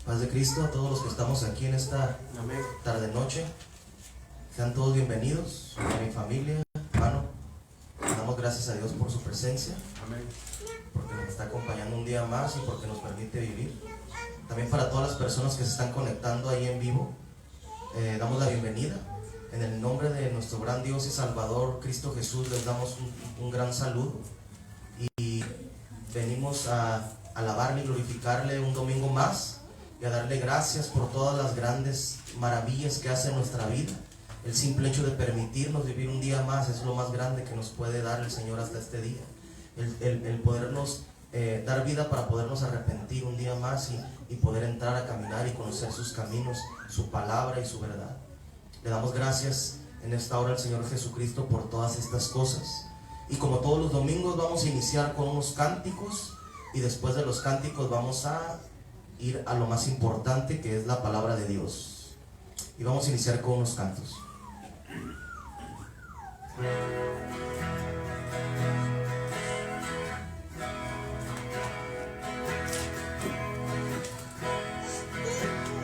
Paz de Cristo a todos los que estamos aquí en esta tarde noche. Sean todos bienvenidos a mi familia, hermano. Damos gracias a Dios por su presencia. Amén. Porque nos está acompañando un día más y porque nos permite vivir. También para todas las personas que se están conectando ahí en vivo, damos la bienvenida. En el nombre de nuestro gran Dios y Salvador, Cristo Jesús, les damos un gran saludo. Y venimos a alabarle y glorificarle un domingo más y a darle gracias por todas las grandes maravillas que hace en nuestra vida. El simple hecho de permitirnos vivir un día más es lo más grande que nos puede dar el Señor hasta este día. El podernos dar vida para podernos arrepentir un día más y poder entrar a caminar y conocer sus caminos, su palabra y su verdad. Le damos gracias en esta hora al Señor Jesucristo por todas estas cosas. Y como todos los domingos vamos a iniciar con unos cánticos y después de los cánticos vamos a ir a lo más importante, que es la palabra de Dios. Y vamos a iniciar con unos cantos.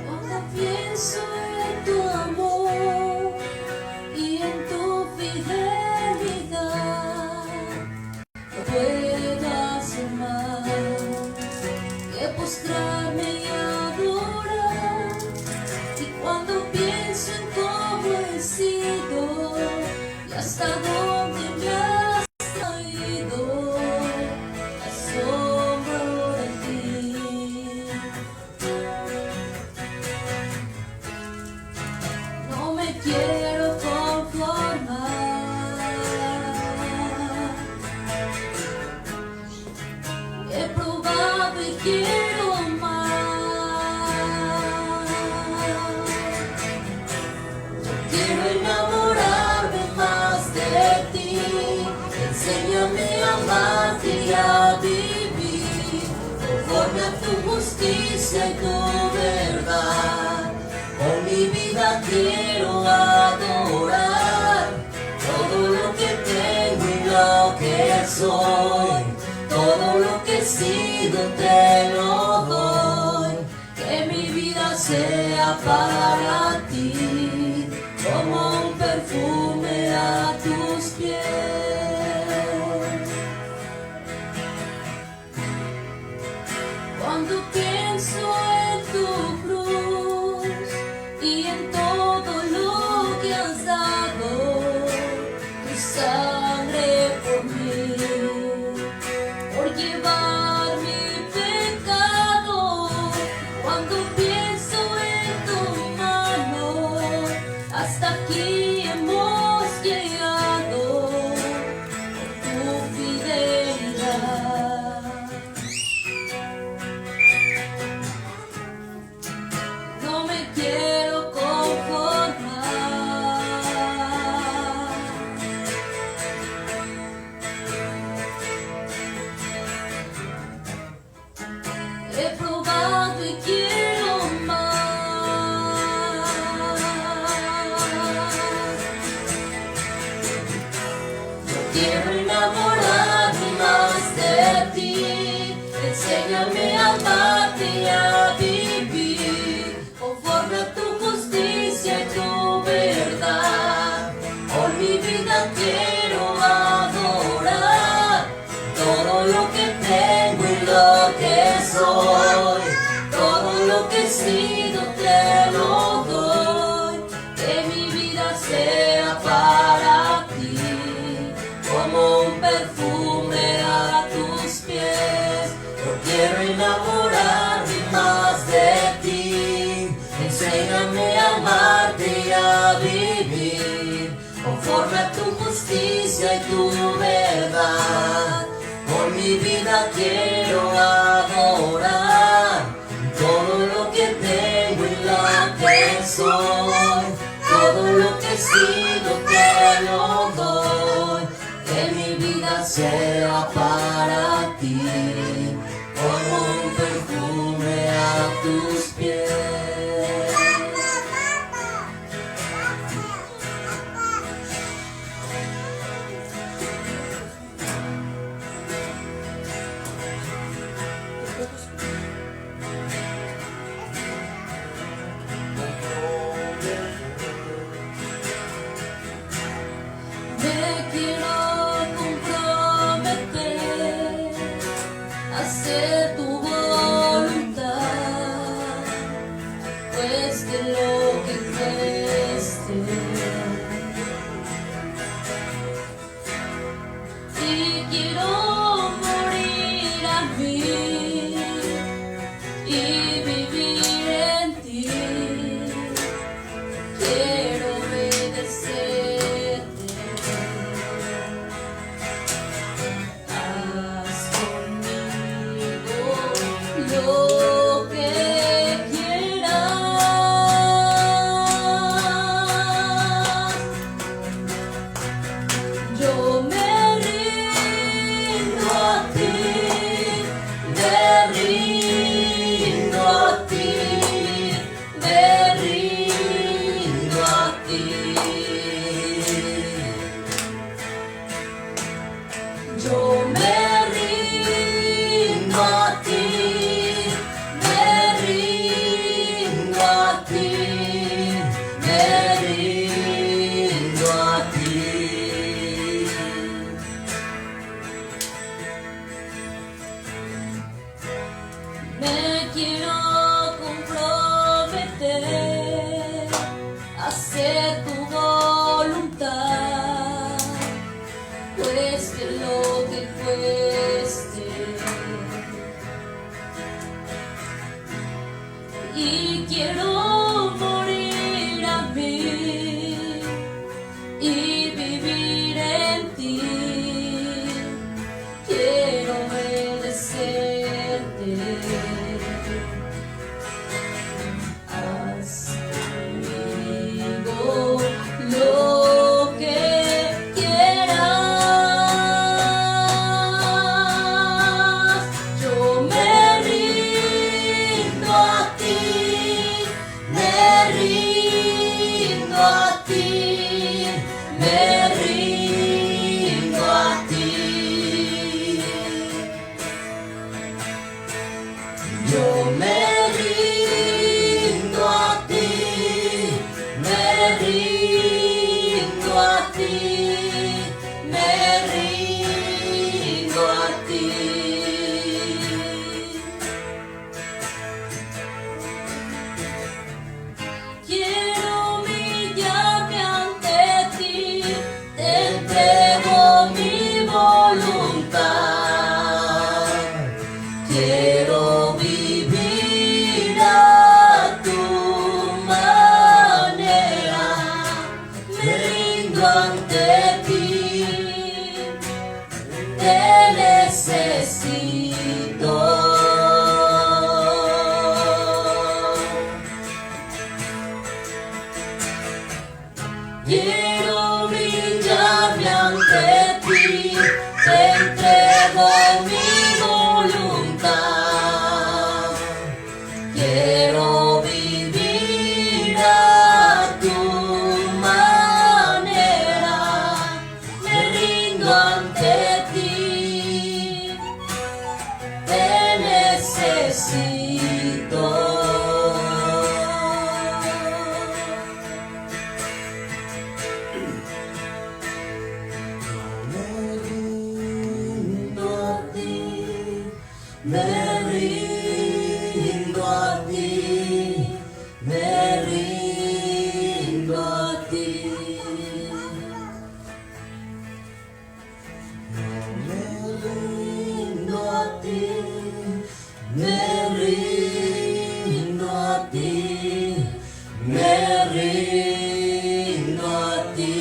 Cuando pienso en tu amor y en tu fidelidad, no puedo hacer más que postrarme y adorar. Y cuando pienso en cómo he sido y hasta dónde me has traído, me asombro de ti. No me quiero conformar. He probado y quiero más. Yo quiero enamorarme más de ti. Enséñame a amarte y a vivir conforme a tu justicia y tu verdad. Con mi vida quiero adorar todo lo que tengo y lo que soy, todo lo que he sido te lo doy. Que mi vida sea para ti como un perfume a tus pies. Cuando pienso en tu cruz y en todo lo que has dado, tu sangre por mí, por llevar mi pecado. Cuando pienso en tu mano, hasta aquí hemos llegado por tu fidelidad. No me quiero conformar. He probado y quiero más. Yo quiero enamorarme más de ti. Enséñame a amarte y a vivir conforme a tu justicia y tu verdad. Por mi vida quiero adorar todo lo que tengo y lo que soy, todo lo que he sido te lo doy. Que mi vida sea para ti como un perfume a tus pies. Yo quiero enamorarme más de ti. Enséñame a amarte y a vivir conforme a tu justicia y tu verdad. Por mi vida quiero adorar todo lo que tengo y lo que soy, todo lo que he sido te lo doy. Que mi vida sea para ti como un perfume a tus pies. hacer tu voluntad, cueste lo que cueste. Y quiero morir a mí y vivir en ti. Quiero obedecerte. Haz conmigo lo que quieras. Yo me rindo a ti, me rindo a ti, me rindo a ti. Yo me rindo a ti, me rindo a ti, me rindo a ti. Me quiero comprometer a hacer tu voluntad, cueste lo que cueste. Y quiero morir a mí y vivir en ti. Quiero obedecerte. Haz conmigo lo que quieras. Yo me rindo a ti, me rindo a ti, me rindo a ti. Yo me rindo a ti, me rindo a ti, me rindo a ti. Quiero humillarme ante ti, te entrego mi voluntad. Quiero vivir a tu manera, me rindo ante ti, te necesito. Quiero humillarme ante ti, te entrego mi voluntad. Quiero vivir a tu manera, me rindo ante ti, te necesito. Me rindo a ti, me rindo a ti, me rindo a ti. Me rindo a ti, me rindo a ti, me rindo a ti.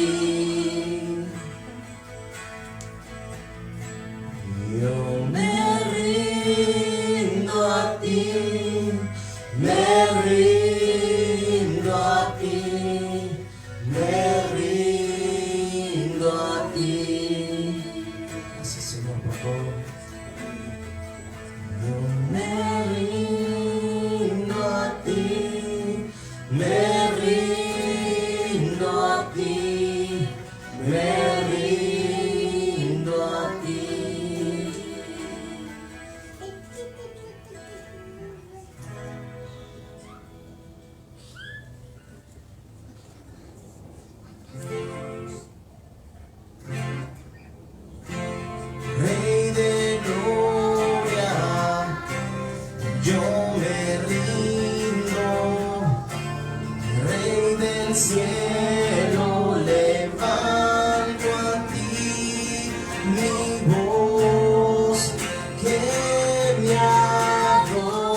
Yo me rindo a ti, me rindo a ti, me rindo a ti. Gracias, Señor, por todo. Yo me rindo a ti, me rindo a ti, me rindo a ti. yo me rindo, Rey del cielo, levanto a ti mi voz, que mi adoración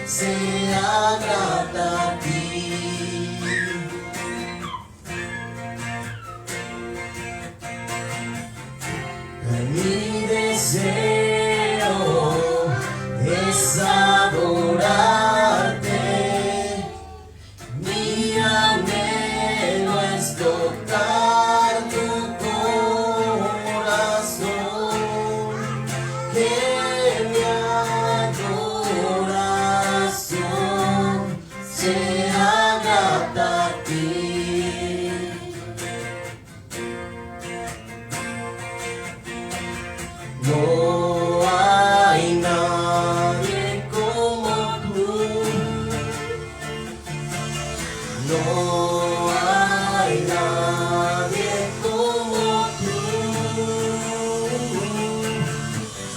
sea grata a ti. Mi deseo es adorarte, mi anhelo es tocar tu corazón, que mi adoración sea grata a ti. No hay nadie como tú, no hay nadie como tú,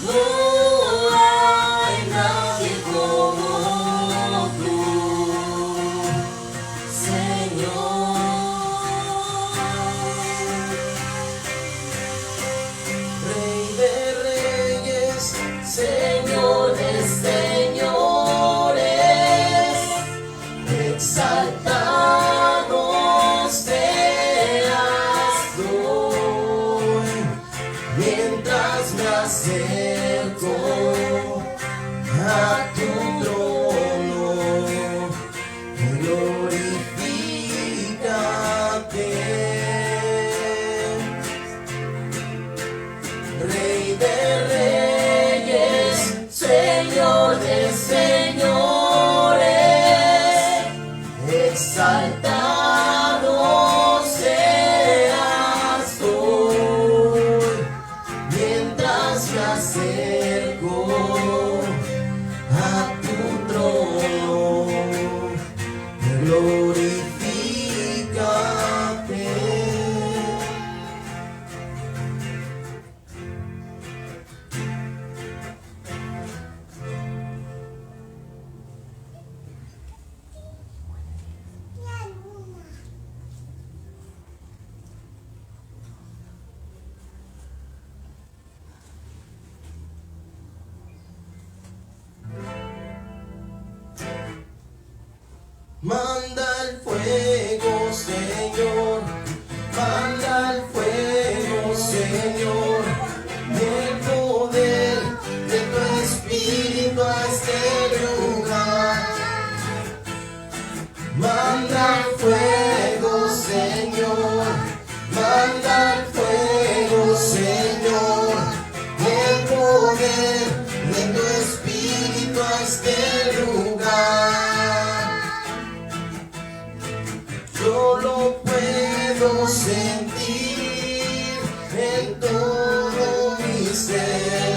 no hay nadie como tú, Señor. Rey de reyes, Señor de señores, exaltado seas hoy, mientras me acerco a tu trono, glorifícate. Rey de reyes, Señor de señores, exaltado seas hoy, mientras me acerco a tu trono, glorifícate. Manda el fuego, Señor, manda el fuego, Señor, el poder de tu Espíritu a este lugar. Manda el fuego, Señor, manda el fuego, Señor, el poder de tu Espíritu a este lugar. Yo lo puedo sentir en todo mi ser,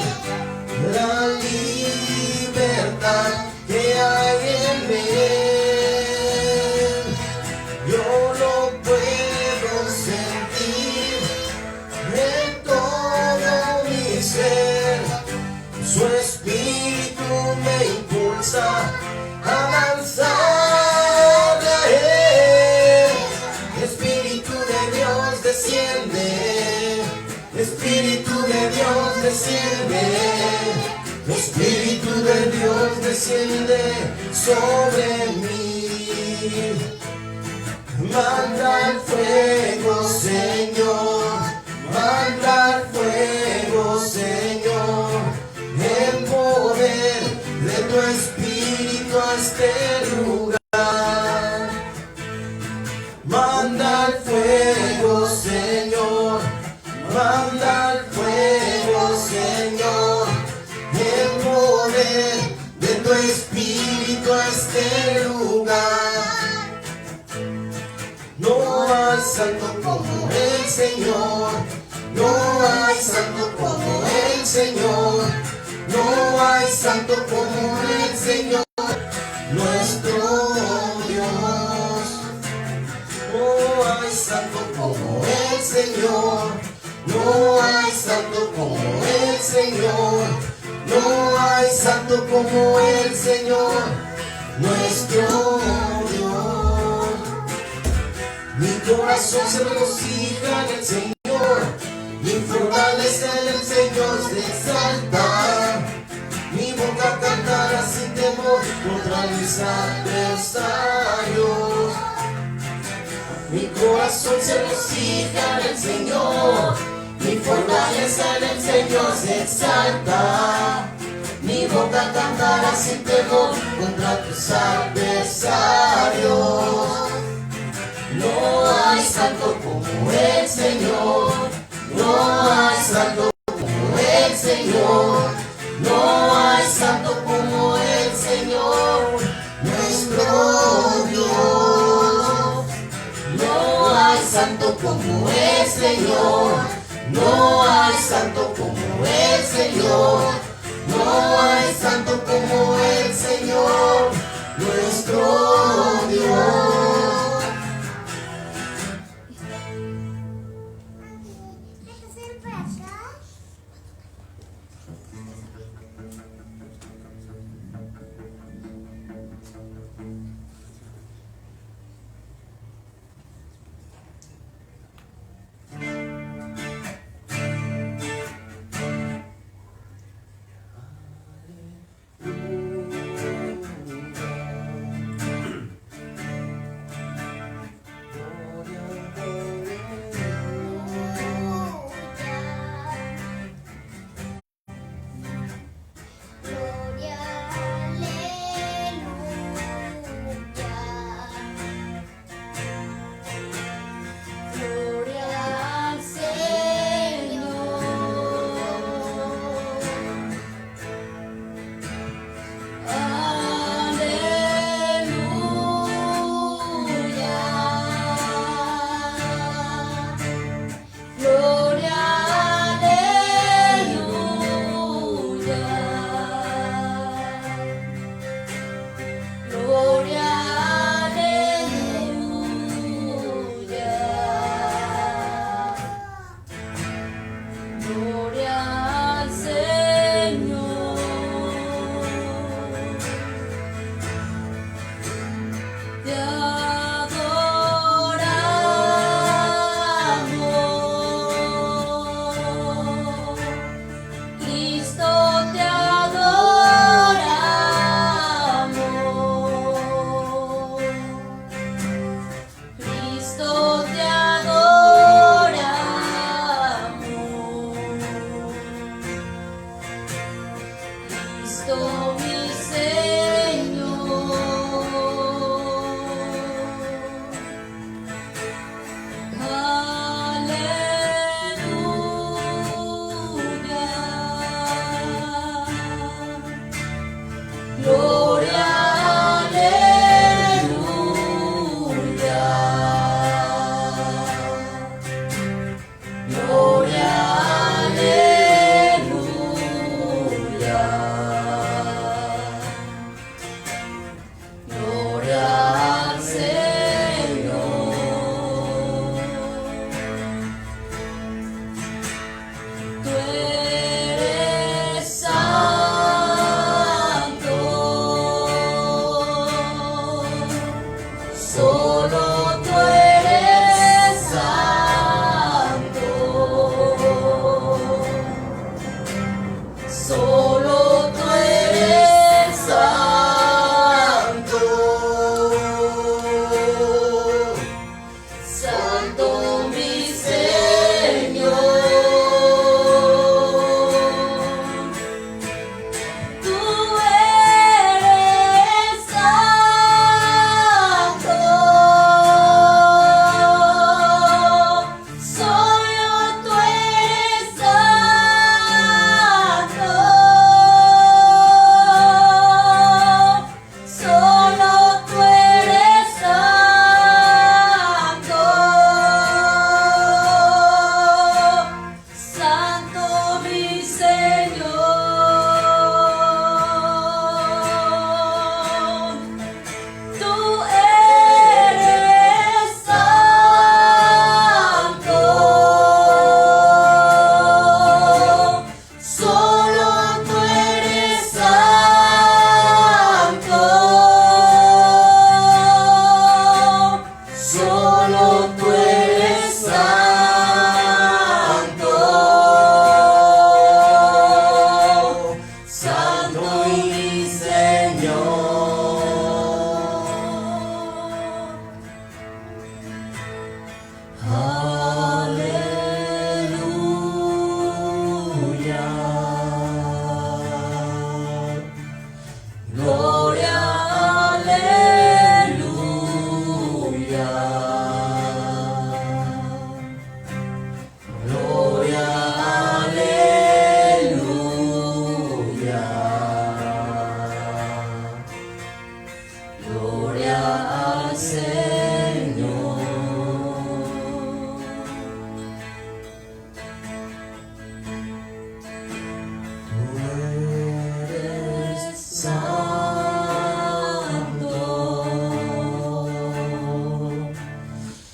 la libertad que hay en él. Yo lo puedo sentir en todo mi ser, su espíritu me impulsa a avanzar a él. Espíritu de Dios desciende, Espíritu de Dios desciende, Espíritu de Dios desciende sobre mí. Manda el fuego, Señor, manda el fuego, Señor, el poder de tu Espíritu a este lugar. Manda el fuego, Señor, manda el fuego, Señor, el poder de tu Espíritu a este lugar. No hay santo como el Señor, no hay santo como el Señor, no hay santo como el Señor, nuestro Dios. No hay santo como el Señor, no hay santo como el Señor, No hay santo como el Señor, nuestro Dios. Mi corazón se regocija en el Señor, mi fortaleza en el Señor se exalta. Mi boca cantará sin temor contra mis adversarios. Mi corazón se regocija en el Señor, mi fortaleza en el Señor se exalta. Mi boca cantará sin temor contra tus adversarios. No hay santo como el Señor, no hay santo como el Señor, no hay santo como el Señor, nuestro Dios. No hay santo como el Señor, no hay santo como el Señor, no hay santo como el Señor, nuestro Dios.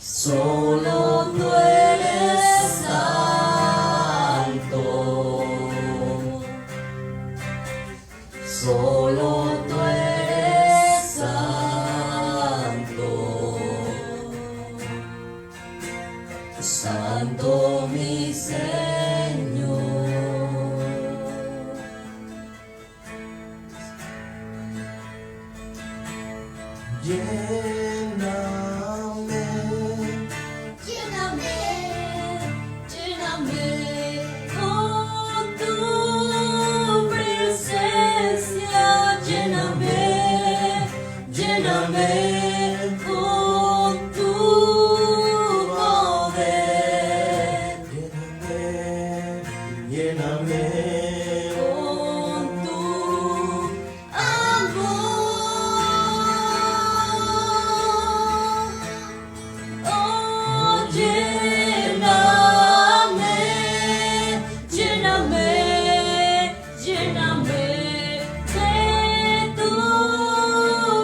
Solo tú eres santo, solo tú eres santo, santo mi Señor. Lléname, Lléname, lléname con tu presencia, lléname, lléname con tu poder, lléname, lléname. con tu amor. Oh, lléname, lléname, lléname de tu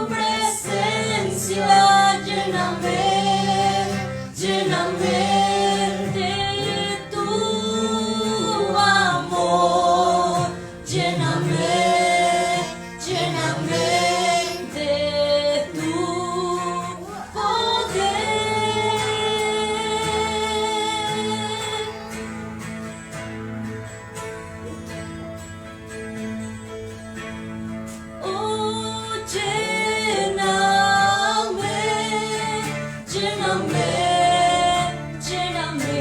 presencia, lléname, lléname de tu amor, lléname, lléname de tu poder. Oh, lléname, lléname, lléname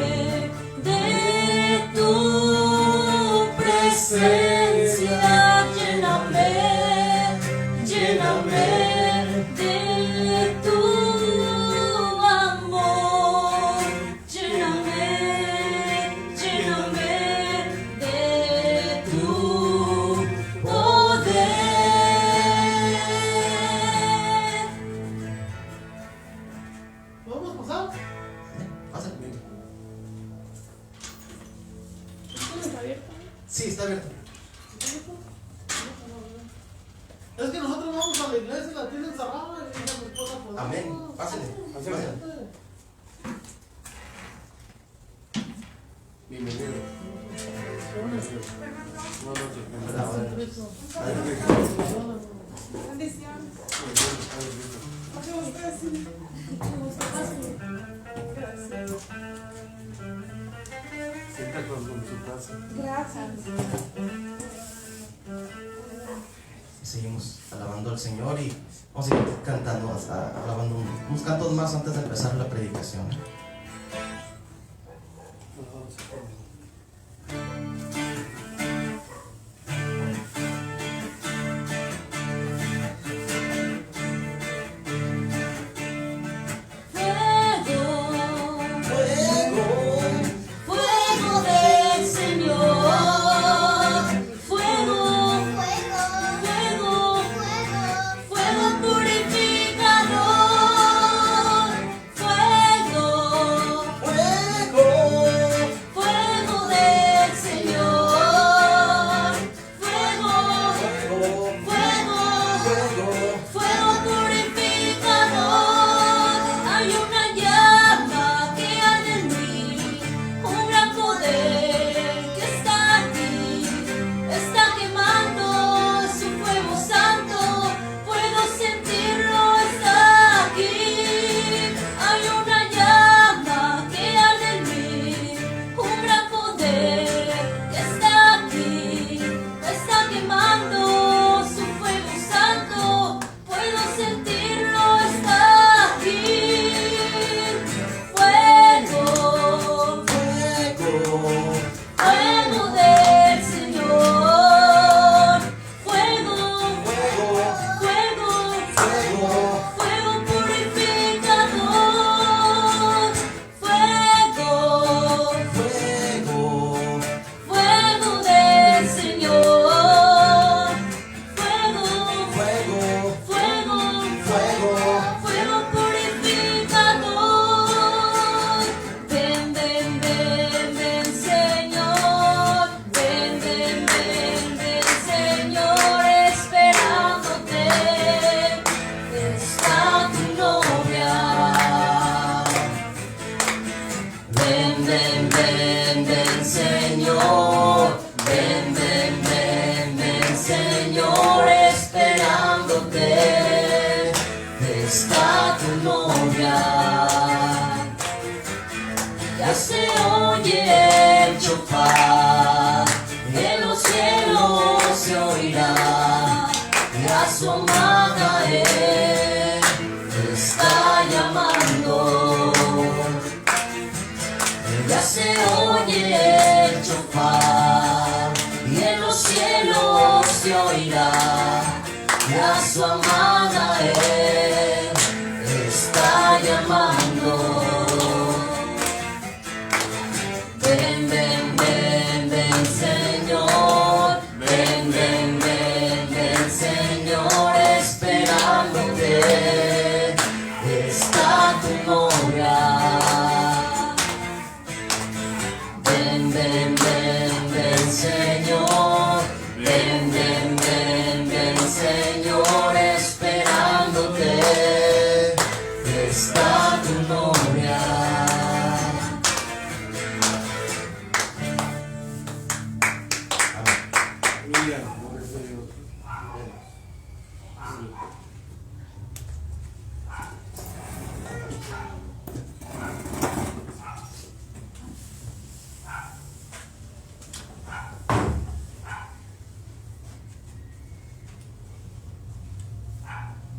de tu presencia, lléname, lléname de tu amor, lléname, lléname de tu poder. ¿Podemos pasar? Pásale. ¿Está abierto? Sí, está abierto. Es que nosotros vamos a la iglesia y la tienen cerrada y dice mi esposa, pues, Amén. vamos. Pásale. Pásale. Bienvenido. Buenas noches. Hola, hola. Bendiciones. Porque ustedes sí. Sienta con su casa. Gracias. Seguimos alabando al Señor y vamos a seguir cantando, alabando unos cantos más antes de empezar la predicación. Fuego, Fuego, fuego del Señor, fuego, fuego, fuego purificador, fuego, fuego, fuego su amada Él está llamando. Ya se oye el chofar y en los cielos se oirá. Ya su amada Él está llamando. Ven, ven, ven, ven, Señor. Ven, ven, ven, ven, Señor, esperándote está tu novia. Ven, ven, ven, ven, Señor. Ven, ven, ven, ven, Señor, esperándote está tu novia. Miriam, gloria a Dios.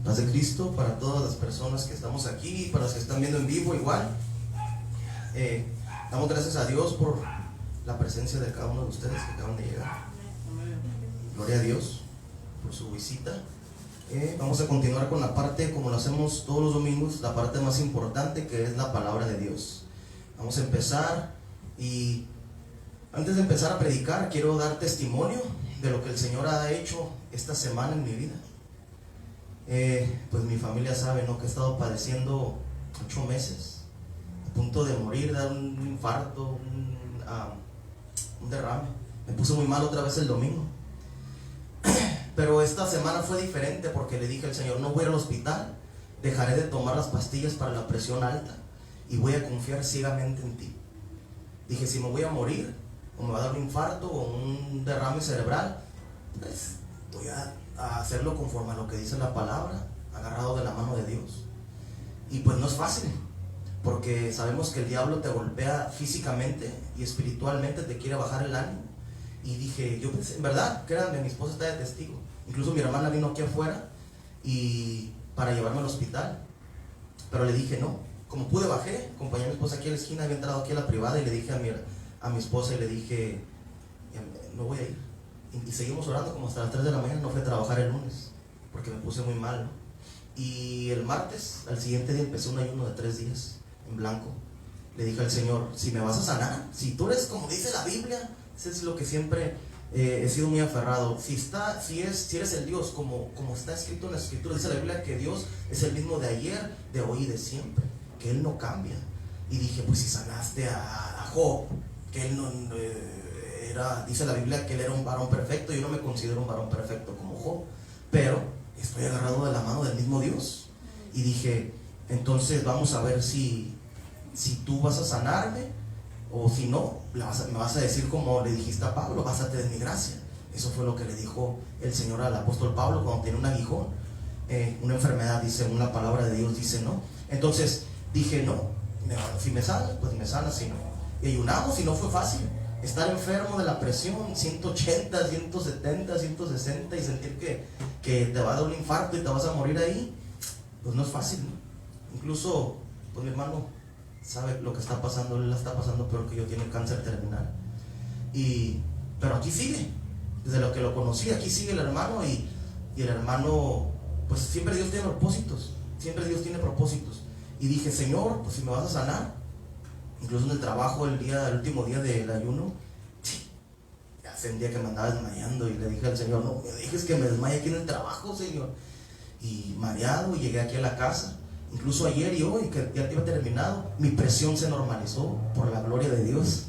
Paz de Cristo para todas las personas que estamos aquí y para los que están viendo en vivo igual. Damos gracias a Dios por la presencia de cada uno de ustedes que acaban de llegar. Gloria a Dios por su visita. Vamos a continuar con la parte, como lo hacemos todos los domingos, la parte más importante, que es la palabra de Dios. Vamos a empezar, y antes de empezar a predicar quiero dar testimonio de lo que el Señor ha hecho esta semana en mi vida. Pues mi familia sabe, ¿no?, que he estado padeciendo 8 meses, a punto de morir, de un infarto, un derrame. Me puse muy mal otra vez el domingo. Pero esta semana fue diferente porque le dije al Señor: no voy al hospital, dejaré de tomar las pastillas para la presión alta y voy a confiar ciegamente en ti. Dije: si me voy a morir, o me va a dar un infarto o un derrame cerebral, pues voy a hacerlo conforme a lo que dice la palabra, agarrado de la mano de Dios. Y pues no es fácil, porque sabemos que el diablo te golpea físicamente y espiritualmente, te quiere bajar el ánimo. Y dije, yo pensé, en verdad, créanme, mi esposa está de testigo, incluso mi hermana vino aquí afuera y para llevarme al hospital, pero le dije no. Como pude, bajé, acompañé a mi esposa aquí a la esquina, había entrado aquí a la privada y le dije a mi esposa, y le dije: no voy a ir. Y seguimos orando como hasta las 3 de la mañana. No fui a trabajar el lunes porque me puse muy mal, ¿no? Y el martes, al siguiente día, empecé un ayuno de 3 días en blanco. Le dije al Señor: si me vas a sanar, si tú eres como dice la Biblia, eso es lo que siempre he sido muy aferrado. Si eres el Dios como está escrito en la Escritura, dice la Biblia que Dios es el mismo de ayer, de hoy y de siempre, que Él no cambia. Y dije: pues si sanaste a Job, que él no dice la Biblia que él era un varón perfecto, yo no me considero un varón perfecto como Job, pero estoy agarrado de la mano del mismo Dios. Y dije: entonces vamos a ver si tú vas a sanarme, o si no, me vas a decir como le dijiste a Pablo: básate de mi gracia. Eso fue lo que le dijo el Señor al apóstol Pablo cuando tiene un aguijón, una enfermedad, dice, una palabra de Dios dice no. Entonces dije: no, si me sana, pues me sana, si no. Y ayunamos y no fue fácil. Estar enfermo de la presión, 180, 170, 160, y sentir que te va a dar un infarto y te vas a morir ahí, pues no es fácil, ¿no? Incluso, pues mi hermano sabe lo que está pasando, él la está pasando peor que yo, tiene cáncer terminal. Pero aquí sigue, desde lo que lo conocí, aquí sigue el hermano, y el hermano, pues siempre Dios tiene propósitos, siempre Dios tiene propósitos. Y dije: Señor, pues si me vas a sanar. Incluso en el trabajo, el último día del ayuno, hace un día que me andaba desmayando, y le dije al Señor: no me dejes que me desmaye aquí en el trabajo, Señor. Y mareado, llegué aquí a la casa. Incluso ayer y hoy, que ya había terminado, mi presión se normalizó por la gloria de Dios.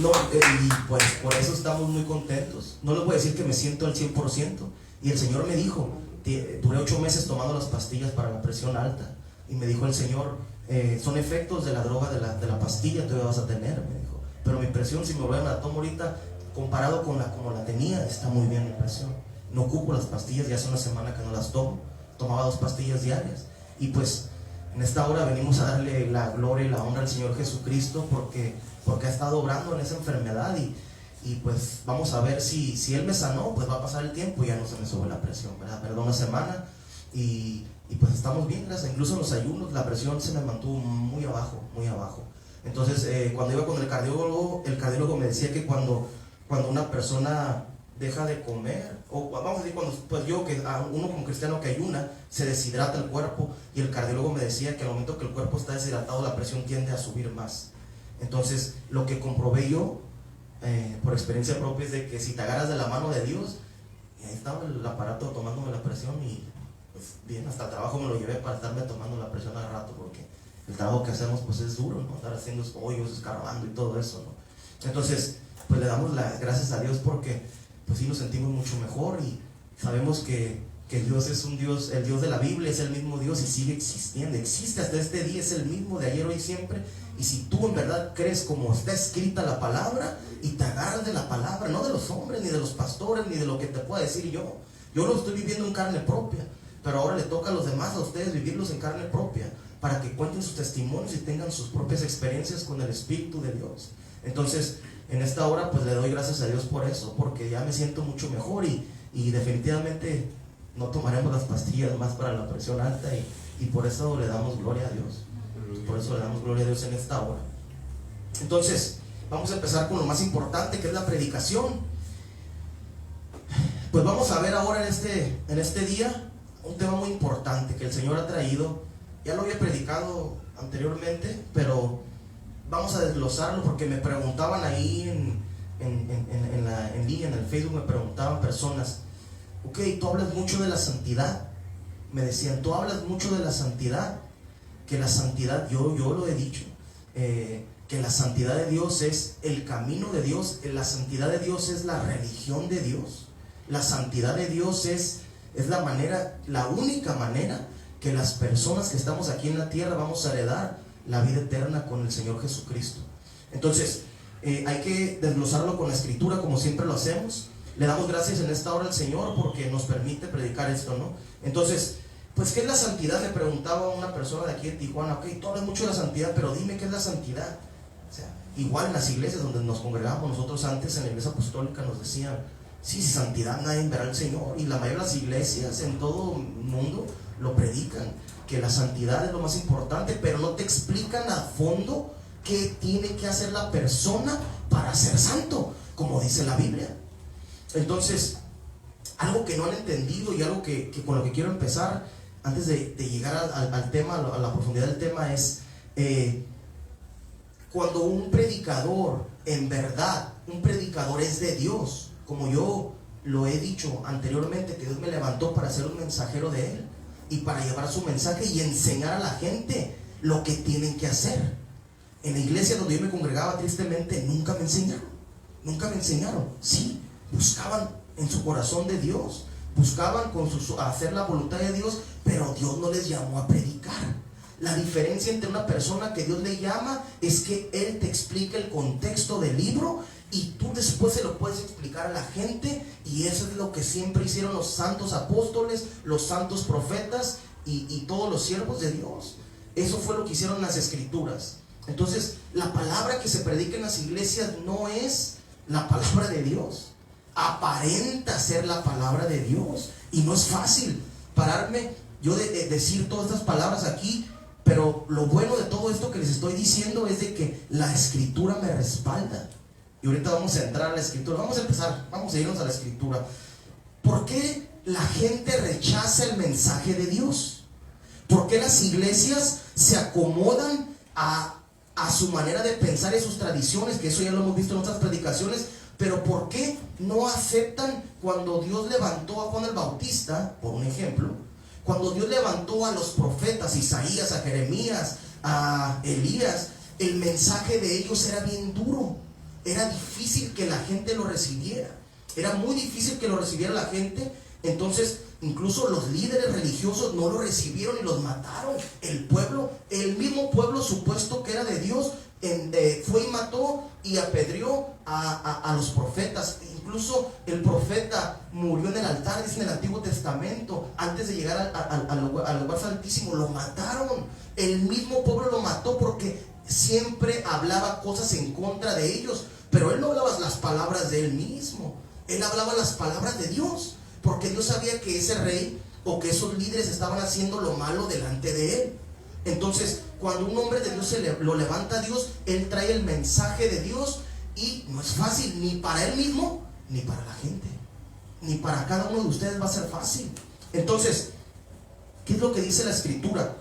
No, y pues por eso estamos muy contentos. No les voy a decir que me siento al 100%. Y el Señor me dijo, duré 8 meses tomando las pastillas para la presión alta, y me dijo el Señor: son efectos de la droga, de la pastilla, tú vas a tener, me dijo, pero mi presión, si me voy a la tomo ahorita, comparado con como la tenía, está muy bien mi presión. No ocupo las pastillas, ya hace una semana que no las tomo. Tomaba 2 pastillas diarias. Y pues en esta hora venimos a darle la gloria y la honra al Señor Jesucristo, porque ha estado obrando en esa enfermedad. y pues vamos a ver si Él me sanó, pues va a pasar el tiempo y ya no se me sube la presión, ¿verdad? Perdón, una semana y pues estamos bien, gracias. Incluso en los ayunos la presión se me mantuvo muy abajo, muy abajo. Entonces cuando iba con el cardiólogo me decía que cuando una persona deja de comer, o vamos a decir, cuando pues yo, que uno como cristiano que ayuna, se deshidrata el cuerpo, y el cardiólogo me decía que al momento que el cuerpo está deshidratado, la presión tiende a subir más. Entonces lo que comprobé yo por experiencia propia es de que si te agarras de la mano de Dios, y ahí estaba el aparato tomándome la presión, y pues bien, hasta el trabajo me lo llevé para estarme tomando la presión al rato, porque el trabajo que hacemos pues es duro, ¿no? Estar haciendo hoyos, escarbando y todo eso, ¿no? Entonces pues le damos las gracias a Dios porque pues sí nos sentimos mucho mejor, y sabemos que Dios es un Dios, el Dios de la Biblia es el mismo Dios y sigue existiendo, existe hasta este día, es el mismo de ayer, hoy y siempre. Y si tú en verdad crees como está escrita la palabra y te agarras de la palabra, no de los hombres, ni de los pastores, ni de lo que te pueda decir yo lo estoy viviendo en carne propia, pero ahora le toca a los demás, a ustedes, vivirlos en carne propia, para que cuenten sus testimonios y tengan sus propias experiencias con el Espíritu de Dios. Entonces en esta hora pues le doy gracias a Dios por eso, porque ya me siento mucho mejor, y definitivamente no tomaremos las pastillas más para la presión alta, y por eso le damos gloria a Dios. Por eso le damos gloria a Dios en esta hora. Entonces vamos a empezar con lo más importante, que es la predicación. Pues vamos a ver ahora en este día un tema muy importante que el Señor ha traído. Ya lo había predicado anteriormente, pero vamos a desglosarlo porque me preguntaban ahí en línea, en el Facebook, me preguntaban personas: ok, tú hablas mucho de la santidad. Me decían, tú hablas mucho de la santidad, que la santidad, yo lo he dicho, que la santidad de Dios es el camino de Dios, la santidad de Dios es la religión de Dios, la santidad de Dios es la manera, la única manera que las personas que estamos aquí en la tierra vamos a heredar la vida eterna con el Señor Jesucristo. Entonces hay que desglosarlo con la escritura, como siempre lo hacemos. Le damos gracias en esta hora al Señor porque nos permite predicar esto, ¿no? Entonces, pues, ¿qué es la santidad? Me preguntaba una persona de aquí de Tijuana. Ok, tú hablas mucho de la santidad, pero dime, ¿qué es la santidad? O sea, igual en las iglesias donde nos congregábamos nosotros antes, en la iglesia apostólica, nos decían: sí, santidad, nadie verá al Señor. Y la mayoría de las iglesias en todo el mundo lo predican, que la santidad es lo más importante, pero no te explican a fondo qué tiene que hacer la persona para ser santo, como dice la Biblia. Entonces, algo que no han entendido y algo que con lo que quiero empezar antes de llegar al tema, a la profundidad del tema, es cuando un predicador, en verdad, un predicador es de Dios, como yo lo he dicho anteriormente, que Dios me levantó para ser un mensajero de Él y para llevar su mensaje y enseñar a la gente lo que tienen que hacer. En la iglesia donde yo me congregaba, tristemente, nunca me enseñaron. Sí, buscaban en su corazón de Dios, buscaban hacer la voluntad de Dios, pero Dios no les llamó a predicar. La diferencia entre una persona que Dios le llama es que Él te explica el contexto del libro y tú después se lo puedes explicar a la gente, y eso es lo que siempre hicieron los santos apóstoles, los santos profetas y todos los siervos de Dios. Eso fue lo que hicieron las escrituras. Entonces, la palabra que se predica en las iglesias no es la palabra de Dios. Aparenta ser la palabra de Dios, y no es fácil pararme yo de decir todas estas palabras aquí, pero lo bueno de todo esto que les estoy diciendo es de que la escritura me respalda. Y ahorita vamos a entrar a la escritura, vamos a irnos a la escritura. ¿Por qué la gente rechaza el mensaje de Dios? ¿Por qué las iglesias se acomodan a su manera de pensar y sus tradiciones? Que eso ya lo hemos visto en otras predicaciones. Pero ¿por qué no aceptan cuando Dios levantó a Juan el Bautista, por un ejemplo? Cuando Dios levantó a los profetas, Isaías, a Jeremías, a Elías, el mensaje de ellos era bien duro. Era difícil que la gente lo recibiera. Era muy difícil que lo recibiera la gente. Entonces, incluso los líderes religiosos no lo recibieron y los mataron. El pueblo, el mismo pueblo supuesto que era de Dios, fue y mató y apedreó a los profetas. Incluso el profeta murió en el altar, dice en el Antiguo Testamento, antes de llegar al lugar santísimo. Lo mataron. El mismo pueblo lo mató porque siempre hablaba cosas en contra de ellos. pero él no hablaba las palabras de él mismo, él hablaba las palabras de Dios, porque Dios sabía que ese rey o que esos líderes estaban haciendo lo malo delante de él. Entonces, cuando un hombre de Dios lo levanta a Dios, él trae el mensaje de Dios, y no es fácil ni para él mismo, ni para la gente, ni para cada uno de ustedes va a ser fácil. Entonces, ¿qué es lo que dice la Escritura?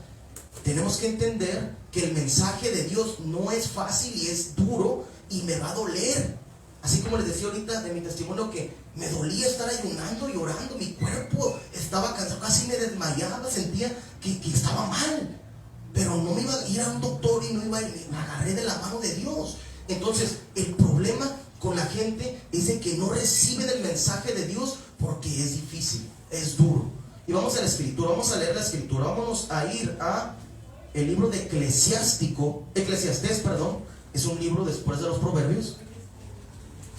Tenemos que entender que el mensaje de Dios no es fácil y es duro y me va a doler. Así como les decía ahorita de mi testimonio, que me dolía estar ayunando y orando, mi cuerpo estaba cansado, casi me desmayaba, sentía que estaba mal, pero no me iba a ir a un doctor y no iba a ir, me agarré de la mano de Dios. Entonces, el problema con la gente es de que no reciben el mensaje de Dios porque es difícil, es duro. Y vamos a la Escritura, vamos a leer la Escritura, vámonos a ir a el libro de Eclesiastés, es un libro después de los Proverbios.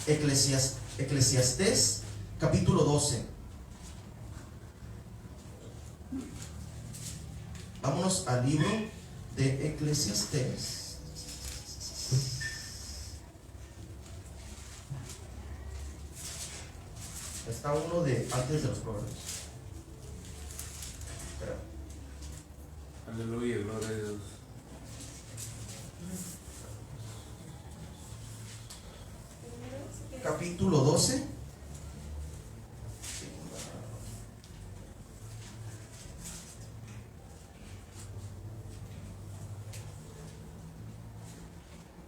Eclesiastés, capítulo 12. Vámonos al libro de Eclesiastés. Está uno de antes de los Proverbios. Espera. Aleluya, gloria a Dios. Capítulo 12.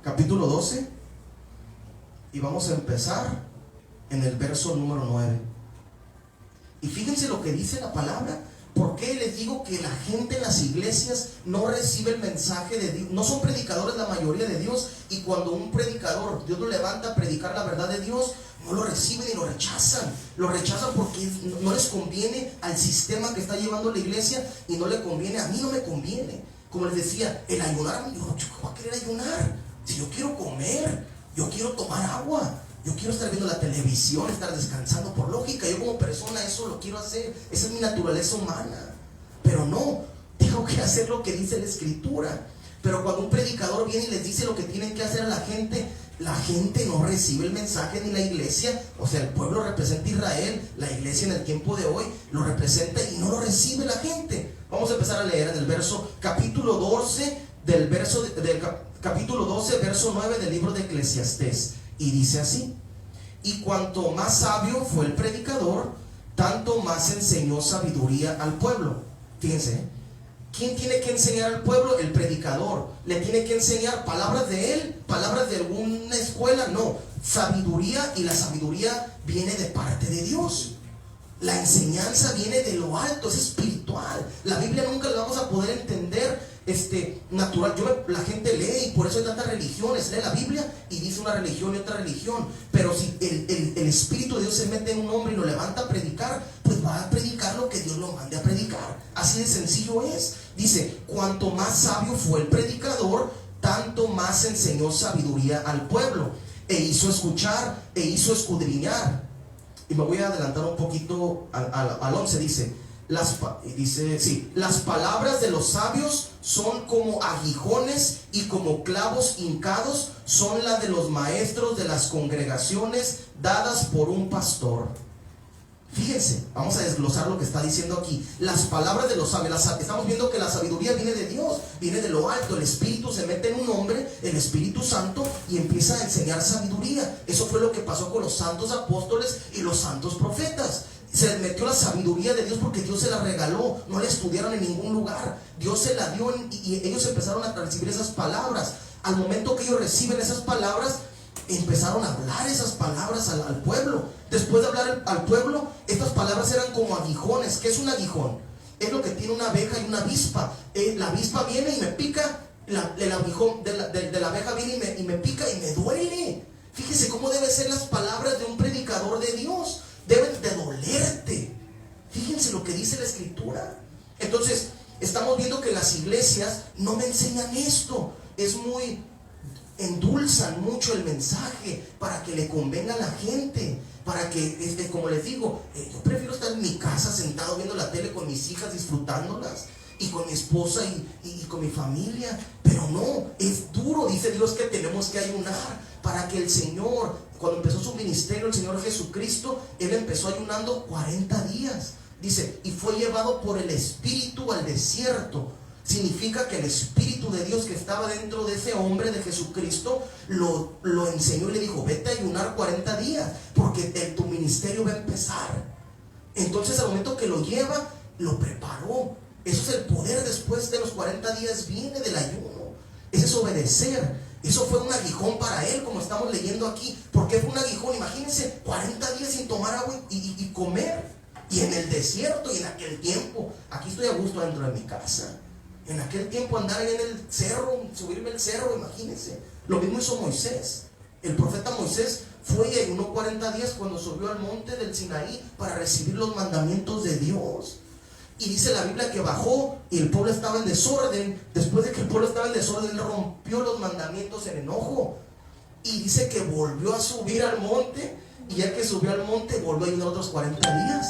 Capítulo 12. Y vamos a empezar en el verso número 9. Y fíjense lo que dice la palabra. ¿Por qué les digo que la gente en las iglesias no recibe el mensaje de Dios? No son predicadores la mayoría de Dios, y cuando un predicador, Dios lo levanta a predicar la verdad de Dios, no lo reciben y lo rechazan. Lo rechazan porque no les conviene al sistema que está llevando la iglesia, y no le conviene, a mí no me conviene. Como les decía, el ayunar, yo no voy a querer ayunar. Si yo quiero comer, yo quiero tomar agua, yo quiero estar viendo la televisión, estar descansando por lógica. Yo como persona eso lo quiero hacer, esa es mi naturaleza humana. Pero no, tengo que hacer lo que dice la Escritura. Pero cuando un predicador viene y les dice lo que tienen que hacer a la gente no recibe el mensaje ni la iglesia. O sea, el pueblo representa a Israel, la iglesia en el tiempo de hoy lo representa y no lo recibe la gente. Vamos a empezar a leer en el verso, capítulo 12, capítulo 12, verso 9 del libro de Eclesiastés. Y dice así: y cuanto más sabio fue el predicador, tanto más enseñó sabiduría al pueblo. Fíjense, ¿quién tiene que enseñar al pueblo? El predicador. ¿Le tiene que enseñar palabras de él? ¿Palabras de alguna escuela? No, sabiduría, y la sabiduría viene de parte de Dios. La enseñanza viene de lo alto, es espiritual. La Biblia nunca la vamos a poder entender natural. La gente lee, y por eso hay tantas religiones. Lee la Biblia y dice una religión y otra religión, pero si el Espíritu de Dios se mete en un hombre y lo levanta a predicar, pues va a predicar lo que Dios lo mande a predicar. Así de sencillo es. Dice: cuanto más sabio fue el predicador, tanto más enseñó sabiduría al pueblo, e hizo escuchar, e hizo escudriñar. Y me voy a adelantar un poquito al 11. Dice: las palabras de los sabios son como aguijones, y como clavos hincados son las de los maestros de las congregaciones dadas por un pastor. Fíjense, vamos a desglosar lo que está diciendo aquí. Las palabras de los sabios, estamos viendo que la sabiduría viene de Dios, viene de lo alto. El Espíritu se mete en un hombre, el Espíritu Santo, y empieza a enseñar sabiduría. Eso fue lo que pasó con los santos apóstoles y los santos profetas. Se les metió la sabiduría de Dios porque Dios se la regaló. No la estudiaron en ningún lugar, Dios se la dio, y ellos empezaron a recibir esas palabras. Al momento que ellos reciben esas palabras, empezaron a hablar esas palabras al pueblo. Después de hablar al pueblo, estas palabras eran como aguijones. ¿Qué es un aguijón? Es lo que tiene una abeja y una avispa. La avispa viene y me pica, el aguijón de la abeja viene y me pica y me duele. Fíjese cómo deben ser las palabras de un predicador de Dios. Deben de dolerte. Fíjense lo que dice la Escritura. Entonces, estamos viendo que las iglesias no me enseñan esto. Endulzan mucho el mensaje para que le convenga a la gente, para que, como les digo, yo prefiero estar en mi casa sentado viendo la tele con mis hijas, disfrutándolas, y con mi esposa y con mi familia. Pero no, es duro. Dice Dios que tenemos que ayunar para que el Señor, cuando empezó su ministerio, el Señor Jesucristo, Él empezó ayunando 40 días. Dice, y fue llevado por el Espíritu al desierto. Significa que el Espíritu de Dios que estaba dentro de ese hombre, de Jesucristo, lo enseñó y le dijo, vete a ayunar 40 días, porque tu ministerio va a empezar. Entonces al momento que lo lleva, lo preparó. Eso es el poder después de los 40 días, viene del ayuno. Ese es obedecer. Eso fue un aguijón para él, como estamos leyendo aquí. ¿Por qué fue un aguijón? Imagínense, 40 días sin tomar agua y comer. Y en el desierto, y en aquel tiempo, aquí estoy a gusto dentro de mi casa. En aquel tiempo andar en el cerro, subirme el cerro, imagínense. Lo mismo hizo Moisés. El profeta Moisés fue y ayunó 40 días cuando subió al monte del Sinaí para recibir los mandamientos de Dios. Y dice la Biblia que bajó y el pueblo estaba en desorden. Después de que el pueblo estaba en desorden, él rompió los mandamientos en enojo. Y dice que volvió a subir al monte. Y ya que subió al monte, volvió a ayunar otros 40 días.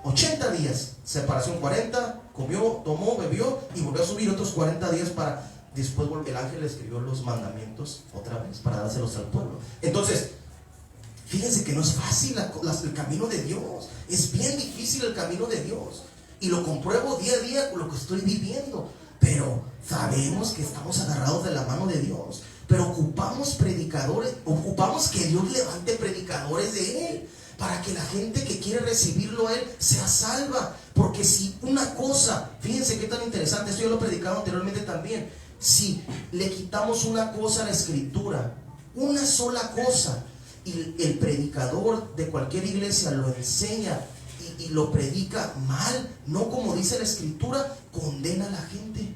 80 días, separación 40, comió, tomó, bebió y volvió a subir otros 40 días para después el ángel escribió los mandamientos otra vez para dárselos al pueblo. Entonces, fíjense que no es fácil el camino de Dios, es bien difícil el camino de Dios y lo compruebo día a día con lo que estoy viviendo, pero sabemos que estamos agarrados de la mano de Dios, pero ocupamos predicadores, ocupamos que Dios levante predicadores de Él, para que la gente que quiere recibirlo a Él sea salva. Porque si una cosa, fíjense qué tan interesante, esto yo lo he predicado anteriormente también, si le quitamos una cosa a la escritura, una sola cosa, y el predicador de cualquier iglesia lo enseña y lo predica mal, no como dice la escritura, condena a la gente,